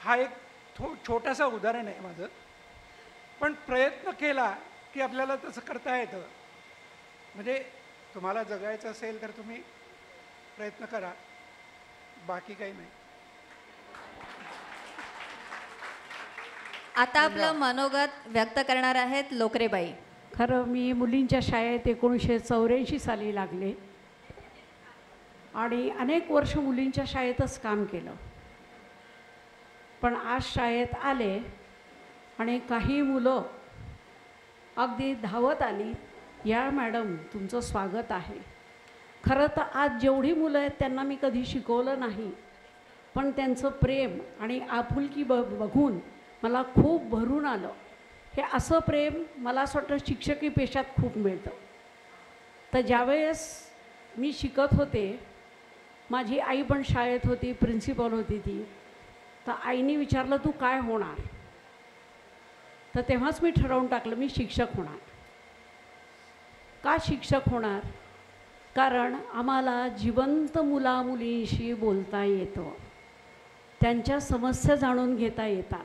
हा एक छोटासा उदाहरण आहे माझं. पण प्रयत्न केला की आपल्याला तसं करता येतं. म्हणजे तुम्हाला जगायचं असेल तर तुम्ही प्रयत्न करा, बाकी काही नाही. आता आपलं मनोगत व्यक्त करणार आहेत लोकरेबाई. खरं मी मुलींच्या शाळेत 1984 साली लागले आणि अनेक वर्ष मुलींच्या शाळेतच काम केलं. पण आज शाळेत आले आणि काही मुलं अगदी धावत आली, या मॅडम तुमचं स्वागत आहे. खरं तर आज जेवढी मुलं आहेत त्यांना मी कधी शिकवलं नाही, पण त्यांचं प्रेम आणि आपुलकी बघून मला खूप भरून आलं. हे असं प्रेम मला असं वाटतं शिक्षकी पेशात खूप मिळतं. तर ज्यावेळेस मी शिकत होते, माझी आई पण शाळेत होती, प्रिन्सिपल होती ती. तर आईने विचारलं तू काय होणार, तर तेव्हाच मी ठरवून टाकलं मी शिक्षक होणार. का शिक्षक होणार? कारण आम्हाला जिवंत मुलामुलींशी बोलता येतं, त्यांच्या समस्या जाणून घेता येतात,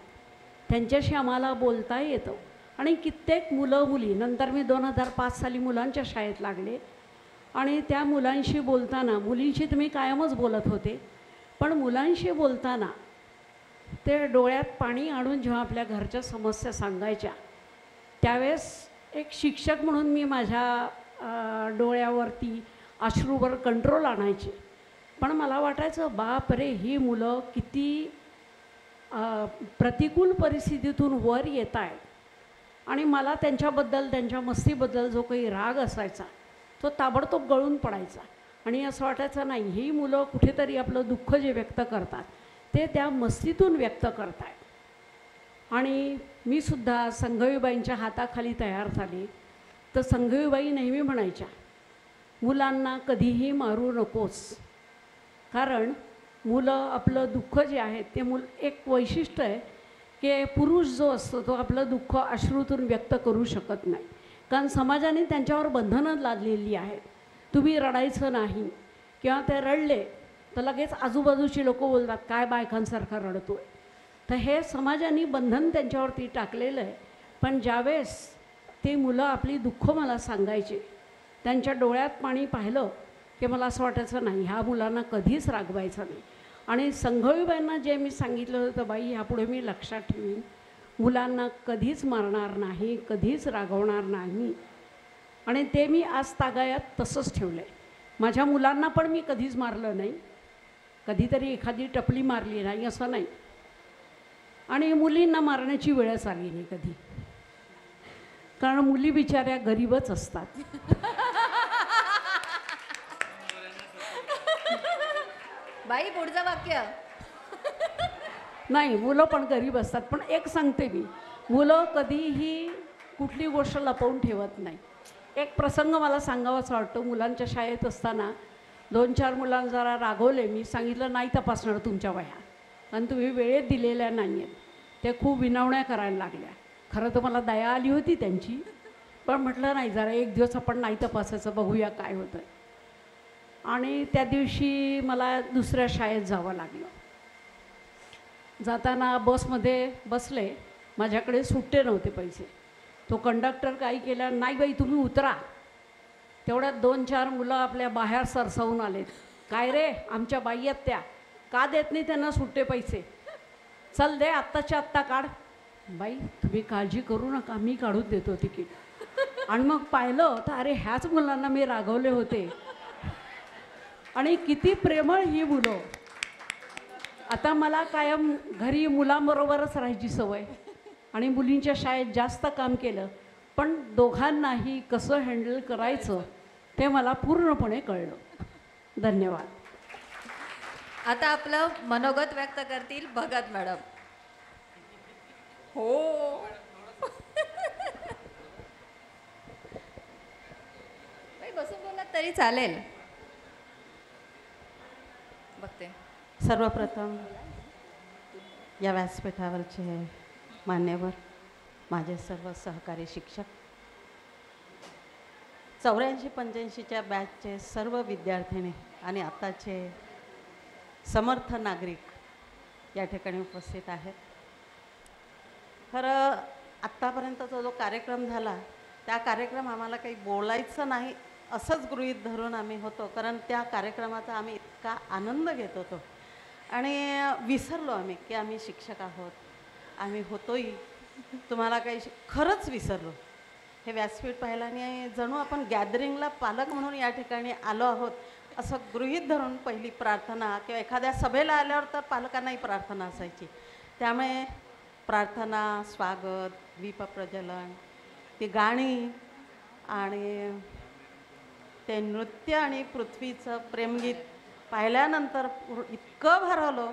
त्यांच्याशी आम्हाला बोलता येतं. आणि कित्येक मुलं मुली, नंतर मी 2005 साली मुलांच्या शाळेत लागले आणि त्या मुलांशी बोलताना, मुलींशी तुम्ही कायमच बोलत होते, पण मुलांशी बोलताना ते डोळ्यात पाणी आणून जेव्हा आपल्या घरच्या समस्या सांगायच्या, त्यावेळेस एक शिक्षक म्हणून मी माझ्या डोळ्यावरती अश्रूवर कंट्रोल आणायचे. पण मला वाटायचं बाप रे, ही मुलं किती प्रतिकूल परिस्थितीतून वर येत आहेत. आणि मला त्यांच्याबद्दल, त्यांच्या मस्तीबद्दल जो काही राग असायचा तो ताबडतोब गळून पडायचा. आणि असं वाटायचं नाही, ही मुलं कुठेतरी आपलं दुःख जे व्यक्त करतात ते त्या मस्तीतून व्यक्त करत आहेत. आणि मी सुद्धा संघवीबाईंच्या हाताखाली तयार झाले. तर संघवीबाई नेहमी म्हणायच्या, मुलांना कधीही मारू नकोस, कारण मुलं आपलं दुःख जे आहे ते एक वैशिष्ट्य आहे की पुरुष जो असतो तो आपलं दुःख अश्रूतून व्यक्त करू शकत नाही, कारण समाजाने त्यांच्यावर बंधनं लादलेली आहेत. तुम्ही रडायचं नाही, किंवा ते रडले तर लगेच आजूबाजूची लोक बोलतात काय बायकांसारखा रडतोय. तर हे समाजाने बंधन त्यांच्यावरती टाकलेलं आहे. पण ज्यावेळेस ते मुलं आपली दुःख मला सांगायचे, त्यांच्या डोळ्यात पाणी पाहिलं की मला असं वाटायचं नाही, ह्या मुलांना कधीच रागवायचं नाही. आणि संघवीबाईंना जे मी सांगितलं होतं, बाई ह्यापुढे मी लक्षात ठेवीन, मुलांना कधीच मारणार नाही, कधीच रागवणार नाही. आणि ते मी आज तागायात तसंच ठेवलं आहे. माझ्या मुलांना पण मी कधीच मारलं नाही, कधीतरी एखादी टपली मारली नाही असं नाही. आणि मुलींना मारण्याची वेळच आली नाही कधी, कारण मुली बिचाऱ्या गरीबच असतात. बाई पुढचं वाक्य. नाही, मुलं पण गरीब असतात. पण एक सांगते मी, मुलं कधीही कुठली गोष्ट लपवून ठेवत नाही. एक प्रसंग मला सांगावासा वाटतो. मुलांच्या शाळेत असताना 2-4 मुलांना जरा रागवले. मी सांगितलं नाही तपासणार तुमच्या वह्या, कारण तुम्ही वेळेत दिलेल्या नाही आहेत. ते खूप विनवण्या करायला लागल्या. खरं तर मला दया आली होती त्यांची, पण म्हटलं नाही, जरा एक दिवस आपण नाही तपासायचं, बघूया काय होतं. आणि त्या दिवशी मला दुसऱ्या शाळेत जावं लागलं. जाताना बसमध्ये बसले, माझ्याकडे सुट्टे नव्हते पैसे. तो कंडक्टर काही केला, नाही बाई तुम्ही उतरा. तेवढ्यात 2-4 मुलं आपल्या बाहेर सरसावून आलेत. काय रे, आमच्या बाई आहेत त्या, का देत नाही त्यांना सुट्टे पैसे, चल दे आत्ताच्या आत्ता काढ. बाई तुम्ही काळजी करू नका, मी काढून देतो तिकीट. आणि मग पाहिलं तर अरे ह्याच मुलांना मी रागवले होते. आणि किती प्रेमळ ही मुलं. आता मला कायम घरी मुलांबरोबरच राहायची सवय आणि मुलींच्या शाळेत जास्त काम केलं, पण दोघांनाही कसं हँडल करायचं ते मला पूर्णपणे कळलं. धन्यवाद. आता आपलं मनोगत व्यक्त करतील भगत मॅडम. हो बाई बसून बोललात तरी चालेल. बघते. सर्वप्रथम या व्यासपीठावरचे मान्यवर, माझे सर्व सहकारी शिक्षक, 84-85च्या बॅचचे सर्व विद्यार्थिनी आणि आत्ताचे समर्थ नागरिक या ठिकाणी उपस्थित आहेत. खरं आत्तापर्यंतचा जो कार्यक्रम झाला त्या कार्यक्रम आम्हाला काही बोलायचं नाही असंच गृहीत धरून आम्ही होतो, कारण त्या कार्यक्रमाचा आम्ही इतका आनंद घेत होतो आणि विसरलो आम्ही की आम्ही शिक्षक आहोत, आम्ही होतोही. तुम्हाला काही खरंच विसरलो. हे व्यासपीठ पाहिलं आणि जणू आपण गॅदरिंगला पालक म्हणून या ठिकाणी आलो आहोत असं गृहीत धरून पहिली प्रार्थना, किंवा एखाद्या सभेला आल्यावर तर पालकांनाही प्रार्थना असायची, त्यामुळे प्रार्थना, स्वागत, दीपप्रज्वलन, ती गाणी आणि ते नृत्य आणि पृथ्वीचं प्रेमगीत पाहिल्यानंतर इतकं भारावलं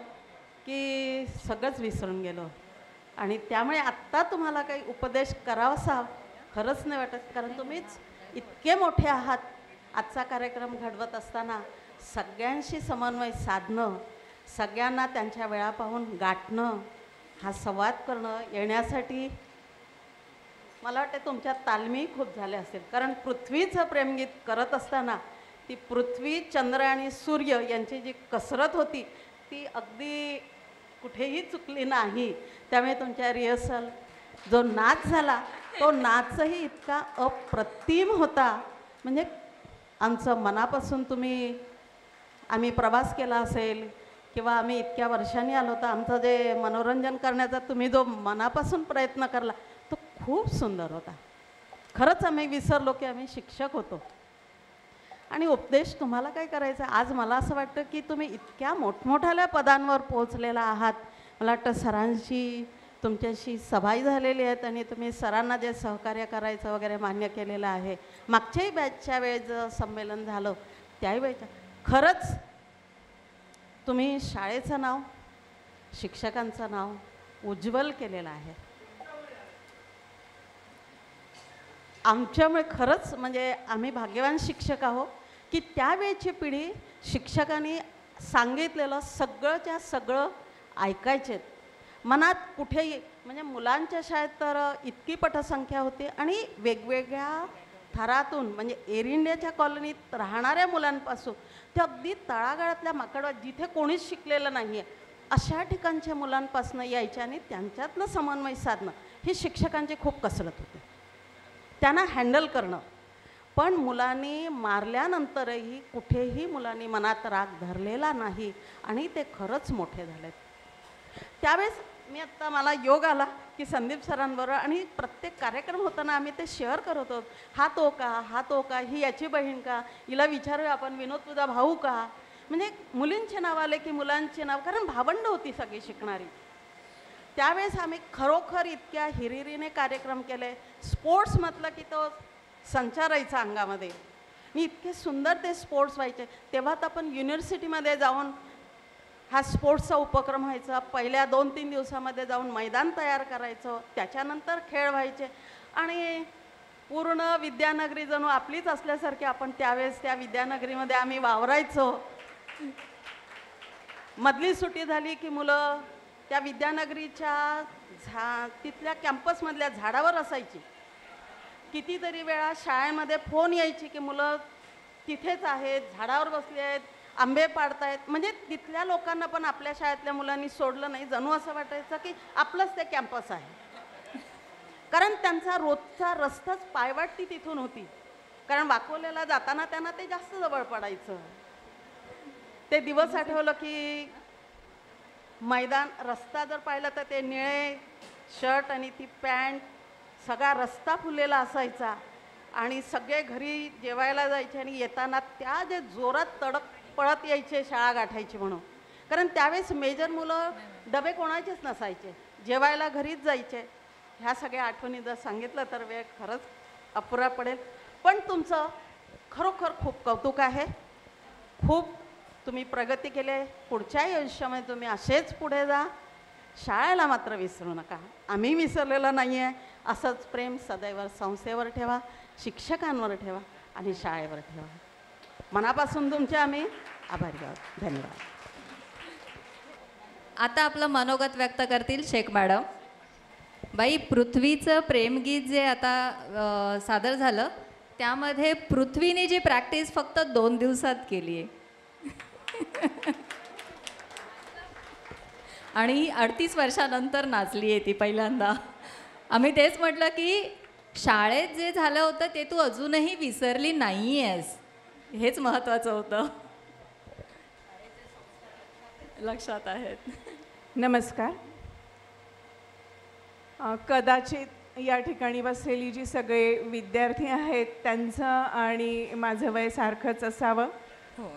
की सगळंच विसरून गेलो. आणि त्यामुळे आत्ता तुम्हाला काही उपदेश करावासा खरंच नाही वाटत, कारण तुम्हीच इतके मोठे आहात. आजचा कार्यक्रम घडवत असताना सगळ्यांशी समन्वय साधणं, सगळ्यांना त्यांच्या वेळा पाहून गाठणं, हा संवाद करणं येण्यासाठी मला वाटते तुमच्या तालमी खूप झाल्या असेल. कारण पृथ्वीचं प्रेमगीत करत असताना ती पृथ्वी, चंद्र आणि सूर्य यांची जी कसरत होती ती अगदी कुठेही चुकली नाही. त्यामुळे तुमच्या रिहर्सल जो नाच झाला तो नाचही इतका अप्रतिम होता. म्हणजे आमचं मनापासून आम्ही प्रवास केला असेल किंवा आम्ही इतक्या वर्षांनी आलो तर आमचं जे मनोरंजन करण्याचा तुम्ही जो मनापासून प्रयत्न करला तो खूप सुंदर होता. खरंच आम्ही विसरलो की आम्ही शिक्षक होतो. आणि उपदेश तुम्हाला काय करायचा, आज मला असं वाटतं की तुम्ही इतक्या मोठमोठ्या पदांवर पोहोचलेला आहात. मला वाटतं सरांशी तुमच्याशी सभाही झालेली आहेत आणि तुम्ही सरांना जे सहकार्य करायचं वगैरे मान्य केलेलं आहे. मागच्याही बॅचच्या वेळेचं संमेलन झालं त्याही वेळेचं खरंच तुम्ही शाळेचं नाव, शिक्षकांचं नाव उज्ज्वल केलेलं आहे. आमच्यामुळे खरंच म्हणजे आम्ही भाग्यवान शिक्षक आहोत की त्यावेळची पिढी शिक्षकांनी सांगितलेलं सगळंच्या सगळं ऐकायचे. मनात कुठेही म्हणजे मुलांच्या शाळेत तर इतकी पटसंख्या होती आणि वेगवेगळ्या थरातून म्हणजे एअर इंडियाच्या कॉलनीत राहणाऱ्या मुलांपासून ते अगदी तळागाळातल्या माकडवा जिथे कोणीच शिकलेलं नाही आहे अशा ठिकाणच्या मुलांपासून यायचे आणि त्यांच्यातलं समन्वय साधणं ही शिक्षकांची खूप कसरत होती, त्यांना हँडल करणं. पण मुलांनी मारल्यानंतरही कुठेही मुलांनी मनात राग धरलेला नाही आणि ते खरंच मोठे झालेत. त्यावेळेस मी आत्ता मला योग आला की संदीप सरांबरोबर आणि प्रत्येक कार्यक्रम होताना आम्ही ते शेअर करत होतो. हा तो का, ही याची बहीण का, हिला विचारूया आपण, विनोद तुझा भाऊ का. म्हणजे मुलींचे नाव आले की मुलांचे नाव, कारण भावंड होती सगळी शिकणारी. त्यावेळेस आम्ही खरोखर इतक्या हिरिरीने कार्यक्रम केले. स्पोर्ट्स म्हटलं की तो संचारायचा अंगामध्ये आणि इतके सुंदर ते स्पोर्ट्स व्हायचे. तेव्हा तर आपण युनिव्हर्सिटीमध्ये जाऊन हा स्पोर्ट्सचा उपक्रम व्हायचा. पहिल्या 2-3 दिवसामध्ये जाऊन मैदान तयार करायचं, त्याच्यानंतर खेळ व्हायचे आणि पूर्ण विद्यानगरी जणू आपलीच असल्यासारखी आपण त्यावेळेस त्या विद्यानगरीमध्ये आम्ही वावरायचो. मधली सुट्टी झाली की मुलं त्या विद्यानगरीच्या तिथल्या कॅम्पसमधल्या झाडावर असायची. कितीतरी वेळा शाळेमध्ये फोन यायची की मुलं तिथेच आहेत, झाडावर बसले आहेत, आंबे पाडतायत. म्हणजे तिथल्या लोकांना पण आपल्या शाळेतल्या मुलांनी सोडलं नाही, जणू असं वाटायचं की आपलंच ते कॅम्पस आहे. कारण त्यांचा रोजचा रस्ताच पायवाटती तिथून होती, कारण वाकोल्याला जाताना त्यांना ते जास्त जवळ पडायचं. ते दिवस आठवलं की मैदान, रस्ता जर पाहिलं तर ते निळे शर्ट आणि ती पॅन्ट, सगळा रस्ता फुललेला असायचा आणि सगळे घरी जेवायला जायचे आणि येताना त्या जे जोरात पळत यायचे शाळा गाठायची म्हणून. कारण त्यावेळेस मेजर मुलं डबे कोणाचेच नसायचे, जेवायला घरीच जायचे. ह्या सगळ्या आठवणी जर सांगितलं तर वेळ खरंच अपुरा पडेल. पण तुमचं खरोखर खूप कौतुक आहे. खूप तुम्ही प्रगती केली. पुढच्याही आयुष्यामध्ये तुम्ही असेच पुढे जा. शाळेला मात्र विसरू नका. आम्ही विसरलेलं नाही आहे. असंच प्रेम सदैव संस्थेवर ठेवा, शिक्षकांवर ठेवा आणि शाळेवर ठेवा. मनापासून तुमचे आम्ही आभारी आहोत. धन्यवाद. आता आपलं मनोगत व्यक्त करतील शेख मॅडम. बाई, पृथ्वीचं प्रेमगीत जे आता सादर झालं त्यामध्ये पृथ्वीने जी प्रॅक्टिस फक्त 2 दिवसात केली आहे आणि 38 वर्षानंतर नाचली आहे ती पहिल्यांदा. आम्ही तेच म्हटलं की शाळेत जे झालं होतं ते तू अजूनही विसरली नाही आहेस, हेच महत्त्वाचं होतं. लक्षात आहेत. नमस्कार. कदाचित या ठिकाणी बसलेली जी सगळे विद्यार्थी आहेत त्यांचं आणि माझं वय सारखंच असावं,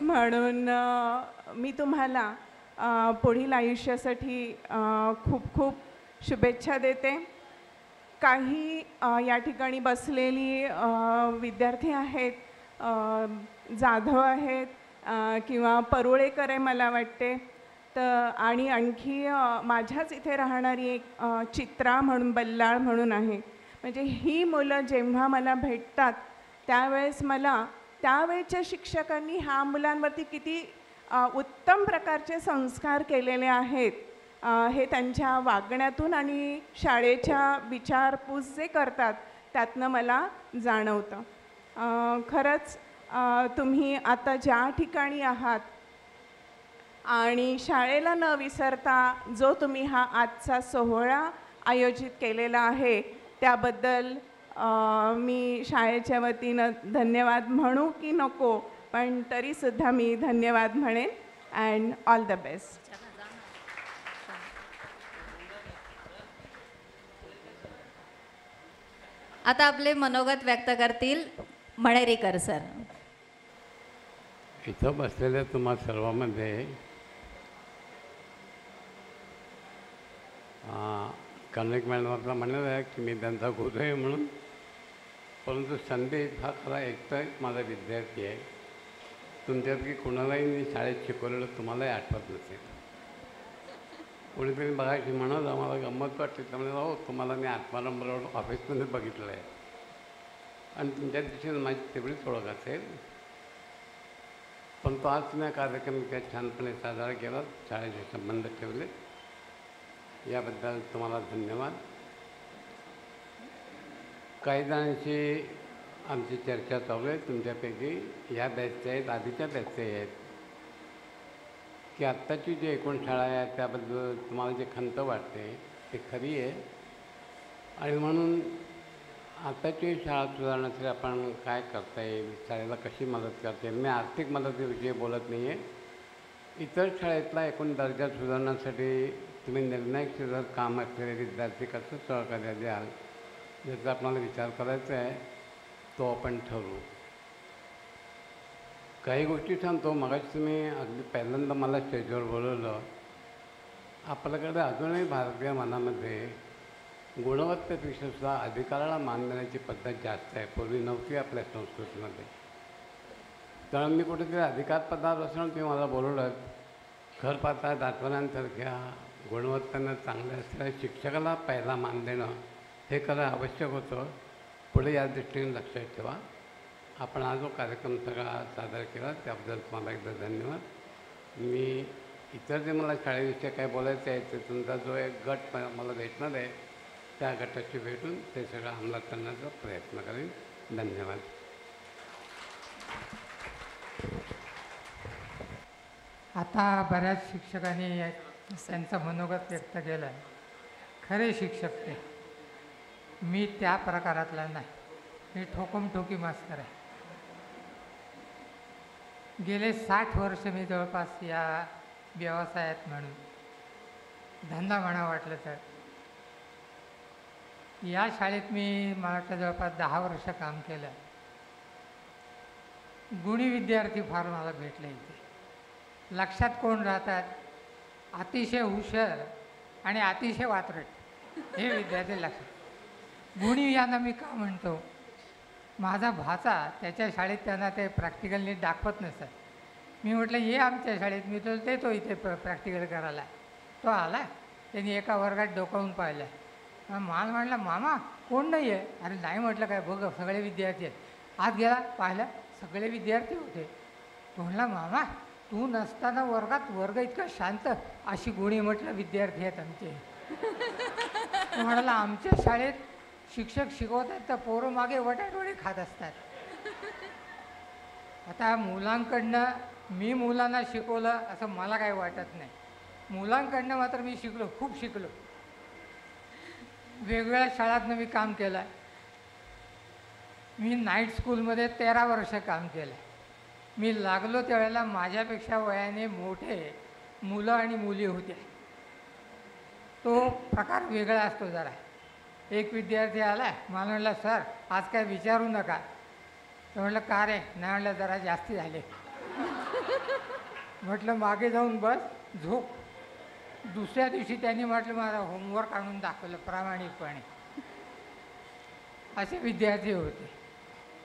म्हणून मी तुम्हाला पुढील आयुष्यासाठी खूप खूप शुभेच्छा देते. काही या ठिकाणी बसलेली विद्यार्थी आहेत, जाधव आहेत किंवा परुळेकर आहे मला वाटते, तर आणि आणखी माझ्याच इथे राहणारी एक चित्रा म्हणून बल्लाळ म्हणून आहे. म्हणजे ही मुलं जेव्हा मला भेटतात त्यावेळेस मला त्यावेळच्या शिक्षकांनी ह्या मुलांवरती किती उत्तम प्रकारचे संस्कार केलेले आहेत हे त्यांच्या वागण्यातून आणि शाळेच्या विचारपूस जे करतात त्यातनं मला जाणवतं. खरंच तुम्ही आता ज्या ठिकाणी आहात आणि शाळेला न विसरता जो तुम्ही हा आजचा सोहळा आयोजित केलेला आहे त्याबद्दल मी शाळेच्या वतीनं धन्यवाद म्हणू की नको, पण तरीसुद्धा मी धन्यवाद म्हणेन. And all the best. आता आपले मनोगत व्यक्त करतील मणेरीकर सर. इथं बसलेल्या तुम्हा सर्वांमध्ये कनक मॅडमला म्हणत आहे की मी त्यांचा गुरु आहे म्हणून, परंतु संदेश हा खरा एकटा एक माझा विद्यार्थी आहे. तुमच्यापैकी कुणालाही मी शाळेत शिकवलेलं तुम्हालाही आठवत नसेल. कोणीतरी बघायची म्हणत आम्हाला गंमत वाटते, त्यामुळे हो तुम्हाला मी आत्मारामबरोबर ऑफिसमध्ये बघितलं आहे आणि तुमच्या दृष्टीने माझी तेवढीच ओळख असेल. पण तो आज तुम्ही कार्यक्रम इतक्या छानपणे साजरा केला, शाळेचे संबंध ठेवले, याबद्दल तुम्हाला धन्यवाद. काही जणांशी आमची चर्चा चालू आहे, तुमच्यापैकी ह्या बॅचचे आहेत, आधीच्या बॅचचे आहेत, की आत्ताची जी एकूण शाळा आहे त्याबद्दल तुम्हाला जे खंत वाटते ते खरी आहे. आणि म्हणून आताची शाळा सुधारण्यासाठी आपण काय करता येईल, शाळेला कशी मदत करता येईल. मी आर्थिक मदतीविषयी बोलत नाही आहे. इतर शाळेतला एकूण दर्जा सुधारण्यासाठी तुम्ही निर्णायक जर काम असलेले विद्यार्थी कसं सहकार्य द्याल याचा आपल्याला विचार करायचा आहे, तो आपण ठरवू. काही गोष्टी सांगतो. मगाशी तुम्ही अगदी पहिल्यांदा मला स्टेजवर बोलवलं. आपल्याकडे अजूनही भारतीय मनामध्ये गुणवत्तेपेक्षा सुद्धा अधिकाराला मान देण्याची पद्धत जास्त आहे. पूर्वी नव्हती आपल्या संस्कृतीमध्ये. तर मी कुठेतरी अधिकार पदावर असणं तुम्ही मला बोलवलं. घर पाहता दातवण्यांसारख्या गुणवत्तेनं चांगल्या असलेल्या शिक्षकाला पहिला मान देणं हे खरं आवश्यक होतं. पुढे या दृष्टीने लक्षात ठेवा. आपण हा जो कार्यक्रम सगळा सादर केला त्याबद्दल तुम्हाला एकदा धन्यवाद. मी इतर जे मला शाळेविषयी काय बोलायचं आहे ते तुमचा जो एक गट मला भेटणार आहे त्या गटाशी भेटून ते सगळं अंमलात करण्याचा प्रयत्न करेन. धन्यवाद. आता बऱ्याच शिक्षकांनी त्यांचं मनोगत व्यक्त केलं आहे. खरे शिक्षक ते. मी त्या प्रकारातला नाही. मी ठोकमठोकी मास्तर आहे. गेले 60 वर्ष मी जवळपास या व्यवसायात म्हणून धंदा म्हणा वाटलं तर या शाळेत मी मला वाटतं जवळपास 10 वर्ष काम केलं. गुणी विद्यार्थी फार मला भेटले इथे. लक्षात कोण राहतात? अतिशय हुशार आणि अतिशय वात्रट हे विद्यार्थी लक्षात. गुणी यांना मी का म्हणतो? माझा भाचा त्याच्या शाळेत त्यांना ते प्रॅक्टिकल नीट दाखवत नसतात. मी म्हटलं ये आमच्या शाळेत, मी तो देतो इथे प्रॅक्टिकल करायला. तो आला, त्यांनी एका वर्गात डोकावून पाहिलं. मला म्हटलं मामा कोण नाही आहे? अरे नाही म्हटलं काय बघ सगळे विद्यार्थी आहेत. आत गेला पाहिलं सगळे विद्यार्थी होते. तो म्हणला मामा तू नसताना वर्ग इतका शांत. अशी गुणी म्हटलं विद्यार्थी आहेत आमचे. म्हणाला आमच्या शाळेत शिक्षक शिकवतात तर पोरं मागे वटाटवडे खात असतात. आता मुलांकडनं मी मुलांना शिकवलं असं मला काही वाटत नाही. मुलांकडनं मात्र मी शिकलो, खूप शिकलो. वेगवेगळ्या शाळातनं मी काम केलं आहे. मी नाईट स्कूलमध्ये 13 वर्ष काम केलं आहे. मी लागलो त्यावेळेला माझ्यापेक्षा वयाने मोठे मुलं आणि मुली होत्या. तो प्रकार वेगळा असतो जरा. एक विद्यार्थी आला, मला म्हटलं सर आज काय विचारू नका. तर म्हटलं का रे? नाही म्हटलं जरा जास्ती झाले. म्हटलं मागे जाऊन बस, झोप. दुसऱ्या दिवशी त्यांनी म्हटलं माझा होमवर्क आणून दाखवलं प्रामाणिकपणे. असे विद्यार्थी होते.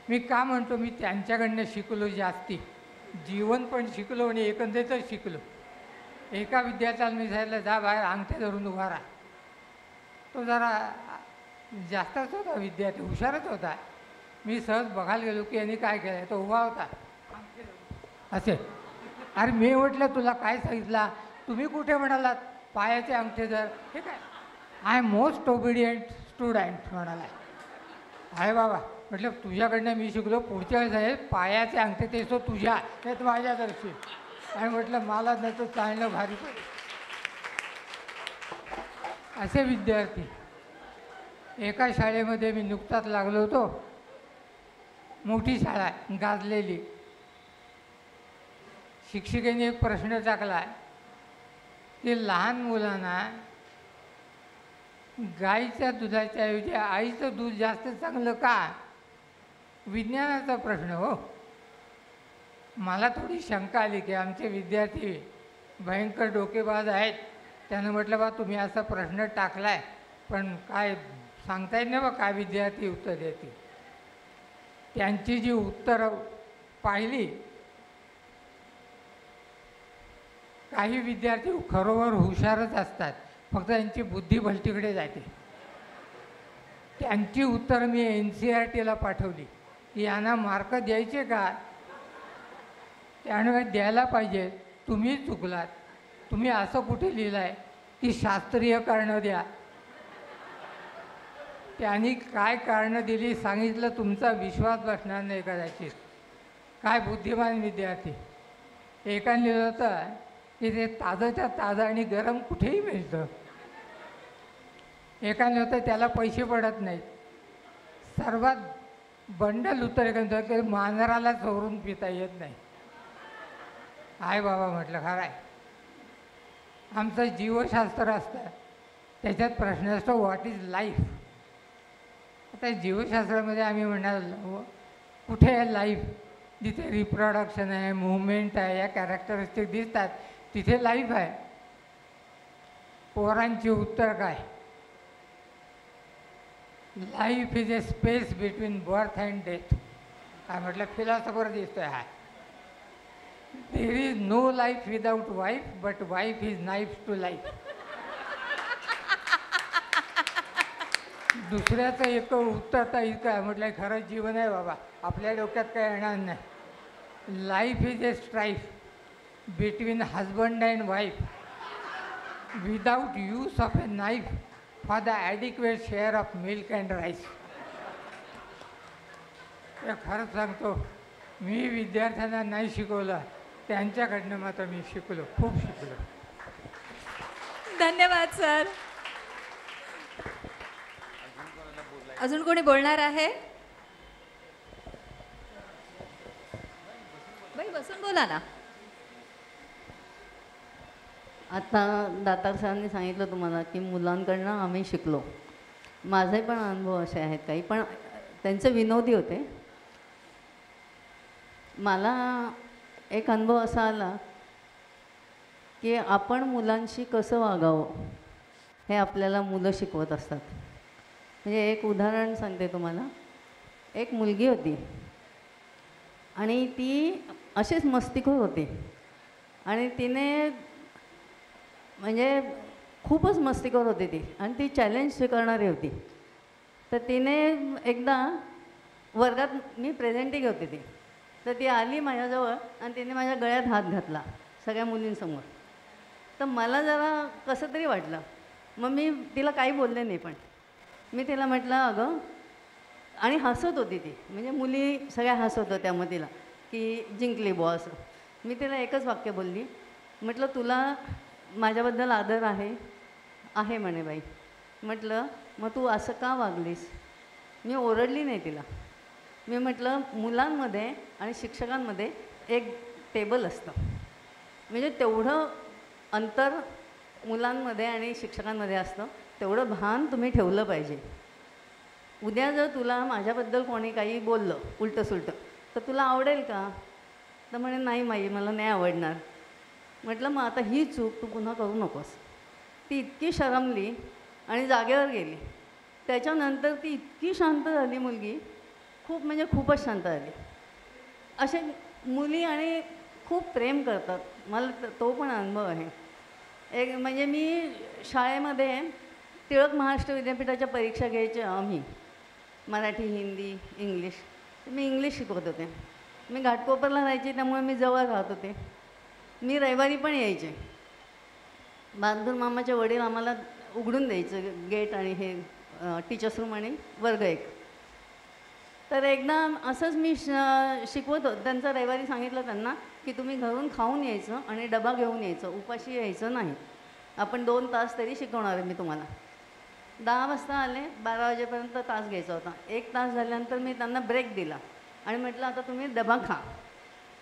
मी का म्हणतो मी त्यांच्याकडनं शिकलो जास्ती. जीवन पण शिकलो आणि एकंदरीतच शिकलो. एका विद्यार्थ्याला मी सांगितलं जा बाहेर अंगठे धरून उभा राहा. तो जरा जास्तच होता विद्यार्थी, हुशारच होता. मी सहज बघायला गेलो की यांनी काय केलं. तो उभा होता असे. अरे मी म्हटलं तुला काय सांगितलं? तुम्ही कुठे म्हणालात पायाचे अंगठे धर? हे काय? आय मोस्ट ओबिडियंट स्टुडंट म्हणाला. आहे बाबा. म्हटलं तुझ्याकडनं मी शिकलो. पुढच्या वेळेस आहे पायाचे अंगठे ते सो तुझ्या नाही तर माझ्या दर्शी. आणि म्हटलं मला नाही तर चालणं भारी पडेल. असे विद्यार्थी. एका शाळेमध्ये मी नुकताच लागलो होतो. मोठी शाळा आहे, गाजलेली. शिक्षिकेने एक प्रश्न टाकला की लहान मुलांना गाईच्या दुधाच्या ऐवजी आईचं दूध जास्त चांगलं का? विज्ञानाचा प्रश्न हो. मला थोडी शंका आली की आमचे विद्यार्थी भयंकर डोकेबाज आहेत. त्यानं म्हटलं बा तुम्ही असा प्रश्न टाकलाय पण काय सांगता येत नाही बा काय विद्यार्थी उत्तर देतील. त्यांची जी उत्तरं पाहिली, काही विद्यार्थी खरोखर हुशारच असतात, फक्त त्यांची बुद्धी भलतीकडे जाते. त्यांची उत्तरं मी NCERTला पाठवली की यांना मार्क द्यायचे का? त्यामुळे द्यायला पाहिजे. तुम्ही चुकलात. तुम्ही असं कुठे लिहिलं आहे की शास्त्रीय कारणं द्या. त्यांनी काय कारणं दिली सांगितलं तुमचा विश्वास बसणार नाही कदाचित. काय बुद्धिमान विद्यार्थी. एकाने लिहिलं होतं की ते ताजंच्या ताजं आणि गरम कुठेही मिळतं. एकाने होतं त्याला पैसे पडत नाहीत. सर्वात बंडल उत्तर एखादं की मांजराला चोरून पिता येत नाही. आहे बाबा म्हटलं खरं आहे. आमचं जीवशास्त्र असतं त्याच्यात प्रश्न असतो व्हॉट इज लाईफ. आता जीवशास्त्रामध्ये आम्ही म्हणणार कुठे आहे लाईफ? जिथे रिप्रोडक्शन आहे, मुवमेंट आहे, या कॅरेक्टरिस्टिक दिसतात तिथे लाईफ आहे. पोरांची उत्तर काय? Life is a space between birth and death. काय म्हटलं फिलॉसॉफर दिसतोय हा. There is no life without wife but wife is knife to life. दुसऱ्याचं एक उत्तर तर इतकं आहे. म्हटलं खरंच जीवन आहे बाबा, आपल्या डोक्यात काय येणार नाही. Life is a strife between husband and wife without use of a knife for the adequate share of milk and rice. हे खरंच सांगतो, मी विद्यार्थ्यांना नाही शिकवलं, त्यांच्याकडनं मात्र मी शिकलो, खूप शिकलो. धन्यवाद सर. अजून कोणी बोलणार आहे? बाई बसून बोला ना. आता दातार सरांनी सांगितलं तुम्हाला की मुलांकडनं आम्ही शिकलो. माझे पण अनुभव असे आहेत काही, पण त्यांचे विनोदी होते. मला एक अनुभव असा आला की आपण मुलांशी कसं वागावं हे आपल्याला मुलं शिकवत असतात. म्हणजे एक उदाहरण सांगते तुम्हाला. एक मुलगी होती आणि ती अशीच मस्तीखोर होती आणि तिने म्हणजे खूपच मस्तीखोर होती ती आणि ती चॅलेंज स्वीकारणारी होती. तर तिने एकदा वर्गात मी प्रेझेंटिंग होती ती, तर ती आली माझ्याजवळ आणि तिने माझ्या गळ्यात हात घातला सगळ्या मुलींसमोर. तर मला जरा कसं तरी वाटलं. मग मी तिला काही बोलले नाही, पण मी तिला म्हटलं अगं, आणि हसत होती ती, म्हणजे मुली सगळ्या हसत होत्या. मग तिला की जिंकली बुवा असं. मी तिला एकच वाक्य बोलली, म्हटलं तुला माझ्याबद्दल आदर आहे? आहे म्हणे बाई. म्हटलं मग तू असं का वागलीस? मी ओरडली नाही तिला. मी म्हटलं मुलांमध्ये आणि शिक्षकांमध्ये एक टेबल असतं, म्हणजे तेवढं अंतर मुलांमध्ये आणि शिक्षकांमध्ये असतं, तेवढं भान तुम्ही ठेवलं पाहिजे. उद्या जर तुला माझ्याबद्दल कोणी काही बोललं उलटंसुलटं तर तुला आवडेल का? तर म्हणे नाही माई, मला नाही आवडणार. म्हटलं मग आता ही चूक तू पुन्हा करू नकोस. ती इतकी शरमली आणि जागेवर गेली. त्याच्यानंतर ती इतकी शांत झाली मुलगी, खूप म्हणजे खूपच शांत झाली. असे मुली आणि खूप प्रेम करतात, मला तो पण अनुभव आहे. एक म्हणजे मी शाळेमध्ये टिळक महाराष्ट्र विद्यापीठाच्या परीक्षा घ्यायच्या आम्ही, मराठी, हिंदी, इंग्लिश. मी इंग्लिश शिकवत होते. मी घाटकोपरला राहायचे, त्यामुळे मी जवळ राहत होते. मी रविवारी पण यायचे. बहादूर मामाचे वडील आम्हाला उघडून द्यायचं गेट आणि हे टीचर्स रूम आणि वर्ग एक. तर एकदा असंच मी शिकवत होत. त्यांचं रविवारी सांगितलं त्यांना की तुम्ही घरून खाऊन यायचं आणि डबा घेऊन यायचं, उपाशी यायचं नाही. आपण 2 तास तरी शिकवणार आहे मी तुम्हाला. 10 वाजता आले, 12 वाजेपर्यंत तास घ्यायचा होता. 1 तास झाल्यानंतर मी त्यांना ब्रेक दिला आणि म्हटलं आता तुम्ही डबा खा.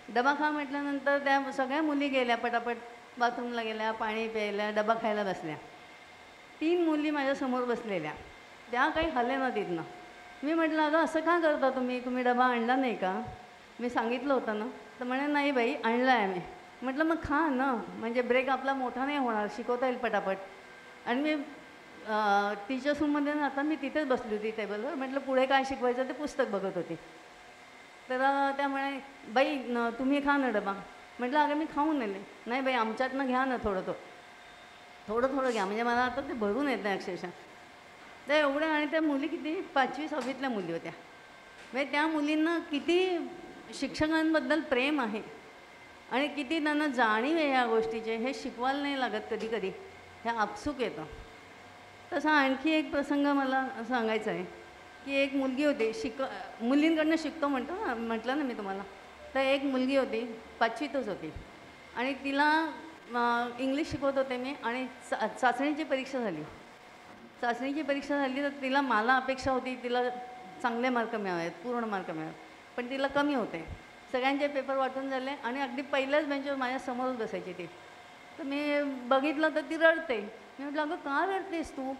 डबा खा म्हटल्यानंतर त्या सगळ्या मुली गेल्या, पटापट बाथरूमला गेल्या, पाणी प्यायल्या, डबा खायला बसल्या. 3 मुली माझ्यासमोर बसलेल्या, त्या काही हलेना तिथनं. मी म्हटलं अगं असं का करता तुम्ही डबा आणला नाही का? मी सांगितलं होतं ना. तर म्हणे नाही बाई, आणला आहे मी. म्हटलं मग खा ना, म्हणजे ब्रेक आपला मोठा नाही होणार, शिकवता येईल पटापट. आणि मी टीचर्स रूममध्ये आता मी तिथेच बसली होती टेबलवर. म्हटलं पुढे काय शिकवायचं ते पुस्तक बघत होती. तर त्या म्हणे बाई तुम्ही खा ना डबा. म्हटलं अगं मी खाऊन नेले. नाही बाई आमच्यातनं घ्या ना थोडं थोडं घ्या, म्हणजे मला आता ते भरून येत नाही अक्षरशः. तर एवढं. आणि त्या मुली किती 5वी 6वीतल्या मुली होत्या. म्हणजे त्या मुलींना किती शिक्षकांबद्दल प्रेम आहे आणि किती त्यांना जाणीव आहे या गोष्टीचे, हे शिकवायला नाही लागत कधी कधी, हे आपसूक येतं. तसा आणखी एक प्रसंग मला सांगायचा आहे की एक मुलगी होती, मुलींकडनं शिकतो म्हटलं ना मी तुम्हाला. तर एक मुलगी होती, 5वीतच होती आणि तिला इंग्लिश शिकवत होते मी. आणि चाचणीची परीक्षा झाली. तर तिला मला अपेक्षा होती तिला चांगले मार्क मिळावेत, पूर्ण मार्क मिळावेत, पण तिला कमी होते. सगळ्यांचे पेपर वाटून झाले आणि अगदी पहिल्याच बेंचवर माझ्यासमोरच बसायची ती. तर मी बघितलं तर ती रडते. मी म्हटलं अगं का रडतेस तू?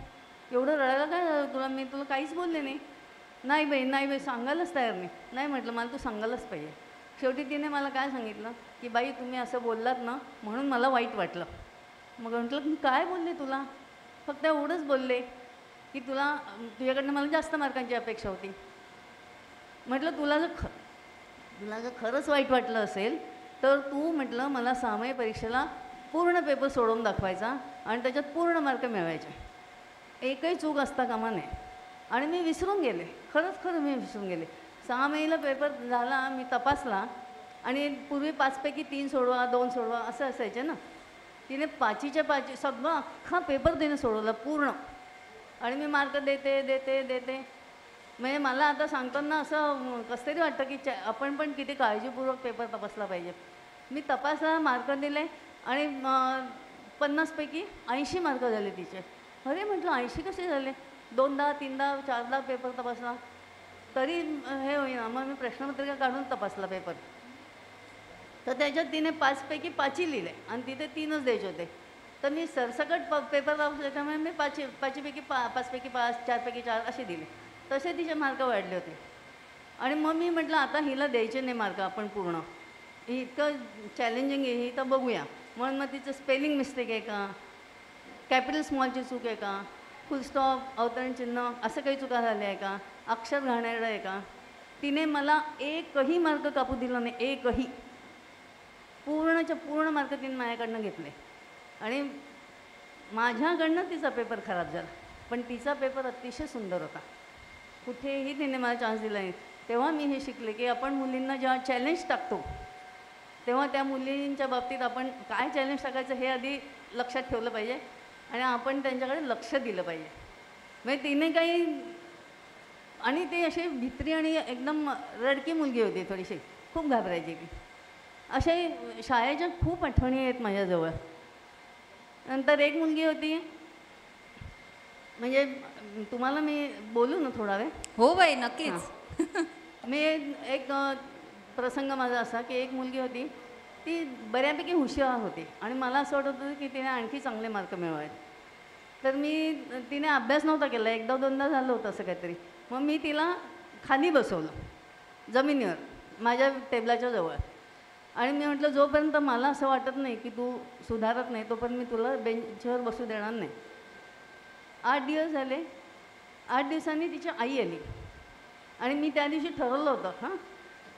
एवढं रडायला काय झालं तुला? मी तुला काहीच बोलले नाही. नाही बाई सांगायलाच तयार नाही म्हटलं मला तू सांगायलाच पाहिजे. शेवटी तिने मला काय सांगितलं की बाई तुम्ही असं बोललात ना म्हणून मला वाईट वाटलं. मग म्हटलं मी काय बोलले तुला? फक्त एवढंच बोलले की तुझ्याकडनं मला जास्त मार्कांची अपेक्षा होती. म्हटलं तुला जर खरंच वाईट वाटलं असेल तर तू म्हटलं मला 6माही परीक्षेला पूर्ण पेपर सोडवून दाखवायचा आणि त्याच्यात पूर्ण मार्क मिळवायचे. एकही चूक असता कामा नये. आणि मी विसरून गेले, खरं मी विसरून गेले. 6माहीला पेपर झाला, मी तपासला आणि पूर्वी 5पैकी 3 सोडवा, 2 सोडवा असं असायचे ना. तिने 5च्या 5 सगळं अख्खा पेपर तिने सोडवला पूर्ण. आणि मी मार्क देते. म्हणजे मला आता सांगताना असं कसं तरी वाटतं की आपण पण किती काळजीपूर्वक पेपर तपासला पाहिजे. मी तपासला, मार्क दिले आणि 50पैकी 80 मार्क झाले तिचे. अरे म्हटलं 80 कसे झाले? 2दा 3दा 4दा पेपर तपासला तरी हे होईना. मग मी प्रश्नपत्रिका काढून तपासला पेपर. तर त्याच्यात तिने 5पैकी 5 लिहिले आणि तिथे 3च द्यायचे होते. तर मी सरसकट पेपर तपासले, त्यामुळे मी 5पैकी 5, 4पैकी 4 असे दिले. तसे तिचे मार्क वाढले होते. आणि मग मी म्हटलं आता हिला द्यायचे नाही मार्क आपण पूर्ण, ही इतकं चॅलेंजिंग आहे ही, तर बघूया. म्हणून मग तिचं स्पेलिंग मिस्टेक आहे का, कॅपिटल स्मॉलची चूक आहे का, फुल स्टॉप, अवतरण चिन्ह असं काही चुका झाल्या आहे का, अक्षर घाणेरडं आहे का. तिने मला एकही मार्क कापू दिला नाही, एकही. पूर्णच्या पूर्ण मार्क तिने माझ्याकडनं घेतले. आणि माझ्याकडनं तिचा पेपर खराब झाला, पण तिचा पेपर अतिशय सुंदर होता. कुठेही तिने मला चान्स दिला नाही. तेव्हा मी हे शिकले की आपण मुलींना जेव्हा चॅलेंज टाकतो तेव्हा त्या मुलींच्या बाबतीत आपण काय चॅलेंज टाकायचं हे आधी लक्षात ठेवलं पाहिजे आणि आपण त्यांच्याकडे लक्ष दिलं पाहिजे. म्हणजे तिने काही, आणि ते अशी भित्री आणि एकदम रडकी मुलगी होती थोडीशी. खूप घाबरायची ती. अशा शाळेच्या खूप आठवणी आहेत माझ्याजवळ. नंतर एक मुलगी होती, म्हणजे तुम्हाला मी बोलू ना थोडा वेळ? हो बाई, नक्कीच. हां. मी एक प्रसंग माझा असा की एक मुलगी होती, ती बऱ्यापैकी हुशार होती आणि मला असं वाटत होतं की तिने आणखी चांगले मार्क मिळवायचे. तर तिने अभ्यास नव्हता केला, एकदा दोनदा झालं होतं असं काहीतरी. मग मी तिला खाली बसवलं जमिनीवर माझ्या टेबलाच्या जवळ, आणि मी म्हटलं जोपर्यंत मला असं वाटत नाही की तू सुधारत नाही तोपर्यंत मी तुला बेंचवर बसू देणार नाही. 8 दिवस झाले. 8 दिवसांनी तिची आई आली आणि मी त्या दिवशी ठरवलं होतं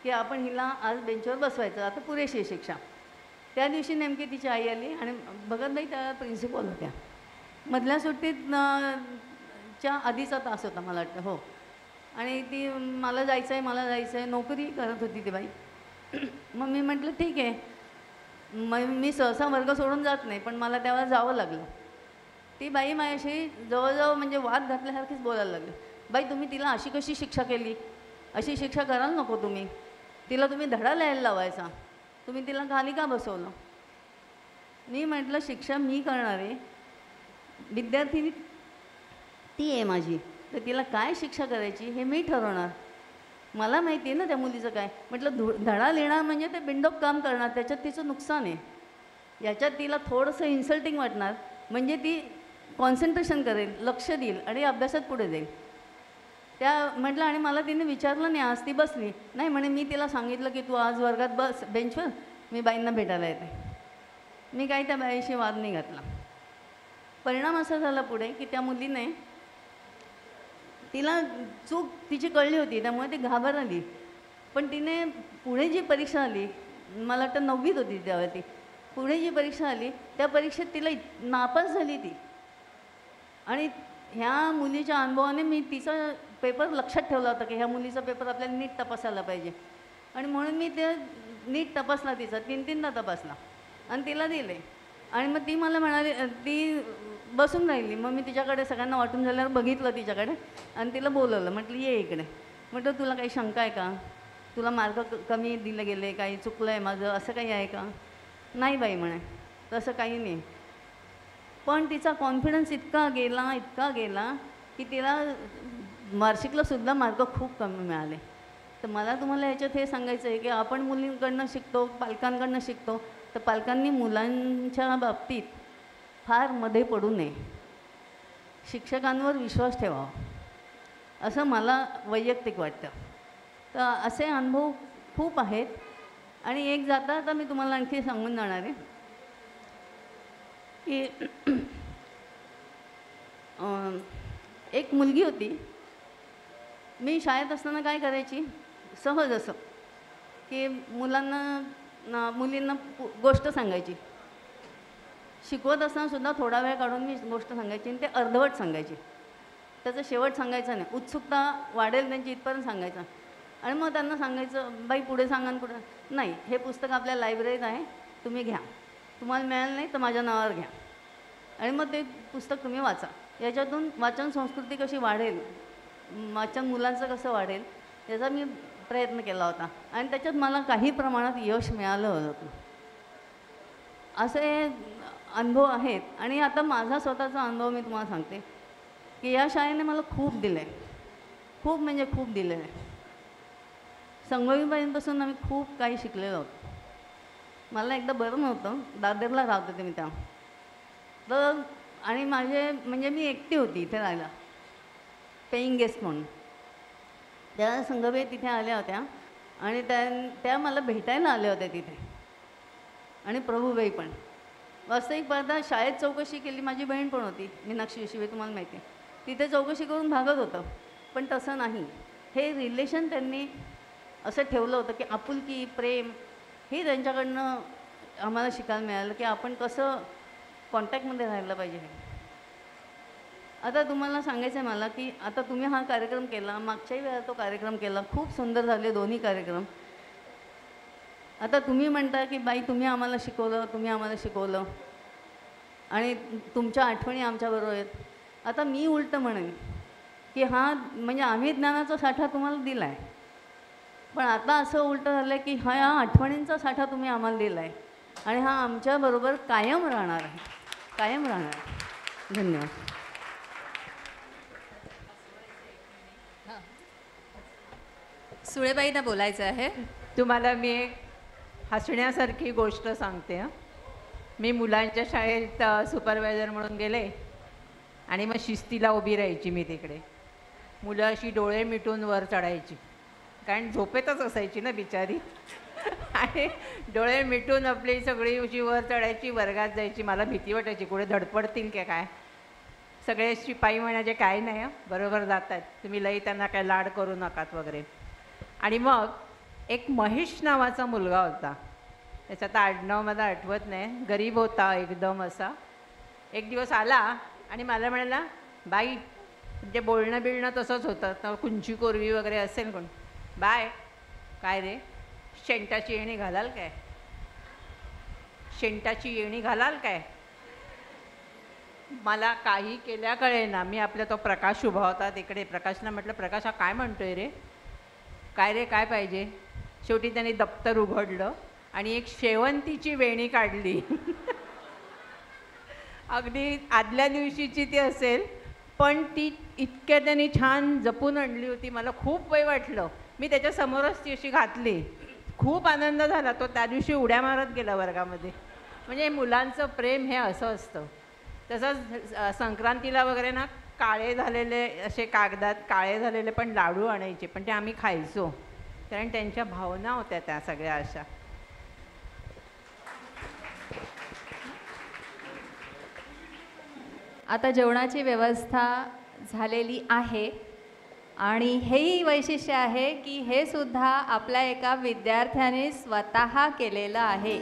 की आपण हिला आज बेंचवर बसवायचं, आता पुरेशी आहे शिक्षा. त्या दिवशी नेमकी तिची आई आली आणि बघत नाही त्या प्रिन्सिपल होत्या. मधल्या सुट्टीत च्या आधीचा तास होता मला वाटतं. हो. आणि ती मला जायचं आहे नोकरी करत होती ती बाई. मग मी म्हटलं ठीक आहे. मग मी सहसा वर्ग सोडून जात नाही, पण मला तेव्हा जावं लागलं. ती बाई माझ्याशी जवळजवळ म्हणजे वाद घातल्यासारखीच बोलायला लागली. बाई तुम्ही तिला अशी कशी शिक्षा केली? अशी शिक्षा करायला नको तुम्ही. तिला तुम्ही धडा लिहायला लावायचा, तुम्ही तिला खाली का बसवलं? मी म्हटलं शिक्षा मी करणार आहे, विद्यार्थिनी ती आहे माझी, तर तिला काय शिक्षा करायची हे मी ठरवणार. मला माहिती आहे ना त्या मुलीचं काय. म्हटलं धडा लिहिणार म्हणजे ते बिंडोक काम करणार, त्याच्यात तिचं नुकसान आहे. याच्यात तिला थोडंसं इन्सल्टिंग वाटणार, म्हणजे ती कॉन्सन्ट्रेशन करेल, लक्ष देईल आणि अभ्यासात पुढे जाईल. त्या म्हटलं, आणि मला तिने विचारलं नाही, आज ती बसली नाही म्हणे. मी तिला सांगितलं की तू आज वर्गात बस बेंचवर, मी बाईंना भेटायला येते. मी काही त्या बाईशी वाद नाही घातला. परिणाम असा झाला पुढे की त्या मुलीने, तिला चूक तिची कळली होती त्यामुळे ती घाबरली. पण तिने पुढे जी परीक्षा आली, मला वाटतं 9वीत होती तेव्हा ती, पुढे जी परीक्षा आली त्या परीक्षेत तिला नापास झाली ती. आणि ह्या मुलीच्या अनुभवाने मी तिचा पेपर लक्षात ठेवला होता की ह्या मुलीचा पेपर आपल्याला नीट तपासायला पाहिजे. आणि म्हणून मी ते नीट तपासला, तिचा 3-3दा तपासला आणि तिला दिले. आणि मग ती मला म्हणाली, ती बसून राहिली. मग मी तिच्याकडे सगळ्यांना वाटून झाल्यावर बघितलं तिच्याकडे आणि तिला बोलवलं. म्हटलं ये इकडे. म्हटलं तुला काही शंका आहे का? तुला मार्क कमी दिले गेले, काही चुकलं आहे माझं, असं काही आहे का? नाही बाई म्हणे, तसं काही नाही. पण तिचा कॉन्फिडन्स इतका गेला की तिला वार्षिकला सुद्धा मार्क खूप कमी मिळाले. तर मला तुम्हाला ह्याच्यात हे सांगायचं आहे की आपण मुलींकडनं शिकतो, पालकांकडनं शिकतो, तर पालकांनी मुलांच्या बाबतीत फार मध्ये पडू नये, शिक्षकांवर विश्वास ठेवावा, असं मला वैयक्तिक वाटतं. तर असे अनुभव खूप आहेत. आणि एक जाता आता मी तुम्हाला आणखी सांगून जाणार आहे की एक मुलगी होती. मी शाळेत असताना काय करायची, सहज असं की मुलींना गोष्ट सांगायची. शिकवत असताना सुद्धा थोडा वेळ काढून मी गोष्ट सांगायची आणि ते अर्धवट सांगायची, त्याचं शेवट सांगायचं नाही, उत्सुकता वाढेल त्यांची इथपर्यंत सांगायचं. आणि मग त्यांना सांगायचं बाई पुढे सांगा, पुढे नाही, हे पुस्तक आपल्या लायब्ररीत आहे, तुम्ही घ्या, तुम्हाला मिळालं नाही तर माझ्या नावावर घ्या, आणि मग ते पुस्तक तुम्ही वाचा. याच्यातून वाचन संस्कृती कशी वाढेल, वाचन मुलांचं कसं वाढेल याचा मी प्रयत्न केला होता आणि त्याच्यात मला काही प्रमाणात यश मिळालं होतं. असे अनुभव आहेत. आणि आता माझा स्वतःचा अनुभव मी तुम्हाला सांगते की या शाळेने मला खूप दिलं आहे, खूप म्हणजे खूप दिलेलं आहे. संगवीबाईंपासून आम्ही खूप काही शिकलेलो होतो. मला एकदा बरं नव्हतं, दादरला राहत होते मी तेव्हा. तर आणि म्हणजे मी एकटी होती इथे राहायला, पेईंग गेस्ट म्हणून. त्या संगबाई तिथे आल्या होत्या आणि त्या मला भेटायला आल्या होत्या तिथे, आणि प्रभूबाई पण. वास्तविक पाहता शाळेत चौकशी केली, माझी बहीण पण होती मीनाक्षी शिवे, तुम्हाला माहिती आहे, तिथे चौकशी करून भागत होतं. पण तसं नाही, हे रिलेशन त्यांनी असं ठेवलं होतं की आपुलकी, प्रेम हे त्यांच्याकडनं आम्हाला शिकायला मिळालं की आपण कसं कॉन्टॅक्टमध्ये राहायला पाहिजे. आता तुम्हाला सांगायचं आहे मला की आता तुम्ही हा कार्यक्रम केला, मागच्याही वेळा तो कार्यक्रम केला, खूप सुंदर झाले दोन्ही कार्यक्रम. आता तुम्ही म्हणता की बाई तुम्ही आम्हाला शिकवलं आणि तुमच्या आठवणी आमच्याबरोबर आहेत. आता मी उलटं म्हणेन की हा म्हणजे आम्ही ज्ञानाचा साठा तुम्हाला दिला आहे, पण आता असं उलटं झालं की हा आठवणींचा साठा तुम्ही आम्हाला दिला आहे आणि हा आमच्याबरोबर कायम राहणार आहे, कायम राहणार आहे. धन्यवाद. सुळेबाईंना बोलायचं आहे. तुम्हाला मी एक हसण्यासारखी गोष्ट सांगते हं. मी मुलांच्या शाळेत सुपरवायझर म्हणून गेले आणि मग शिस्तीला उभी राहायची मी तिकडे. मुलं अशी डोळे मिटून वर चढायची, कारण झोपेतच असायची ना बिचारी. आणि डोळे मिटून आपली सगळी अशी वर चढायची, वर्गात जायची. मला भीती वाटायची कुठे धडपडतील की काय. सगळे शिपाई म्हणायचे काय नाही हं, बरोबर जातात तुम्ही, लई त्यांना काय लाड करू नकात वगैरे. आणि मग एक महेश नावाचा मुलगा होता, त्याच्यात आडनाव मला आठवत नाही, गरीब होता एकदम असा. एक दिवस आला आणि मला म्हणाला, बाई, म्हणजे बोलणं बिळणं तसंच होतं, तर कुंची कोरवी वगैरे असेल कोण, बाय काय रे, शेंटाची येणी घालाल काय, शेंटाची येणी घालाल काय. मला काही केल्या कळे ना. मी आपला तो प्रकाश उभा होता तिकडे, प्रकाशला म्हटलं, प्रकाश हा काय म्हणतोय रे, काय रे काय पाहिजे. शेवटी त्याने दप्तर उघडलं आणि एक शेवंतीची वेणी काढली. अगदी आदल्या दिवशीची ती असेल, पण ती इतक्या त्यांनी छान जपून आणली होती. मला खूप वय वाटलं. मी त्याच्यासमोरच ती अशी घातली. खूप आनंद झाला. तो त्या दिवशी उड्या मारत गेला वर्गामध्ये. म्हणजे मुलांचं प्रेम हे असं असतं. तसंच संक्रांतीला वगैरे ना काळे झालेले असे कागदात काळे झालेले पण लाडू आणायचे, पण ते आम्ही खायचो, कारण त्यांच्या भावना होत्या त्या सगळ्या अशा. आता जेवणाची व्यवस्था झालेली आहे आणि हेही वैशिष्ट्य आहे की हे सुद्धा आपल्या एका विद्यार्थ्याने स्वतः केलेलं आहे.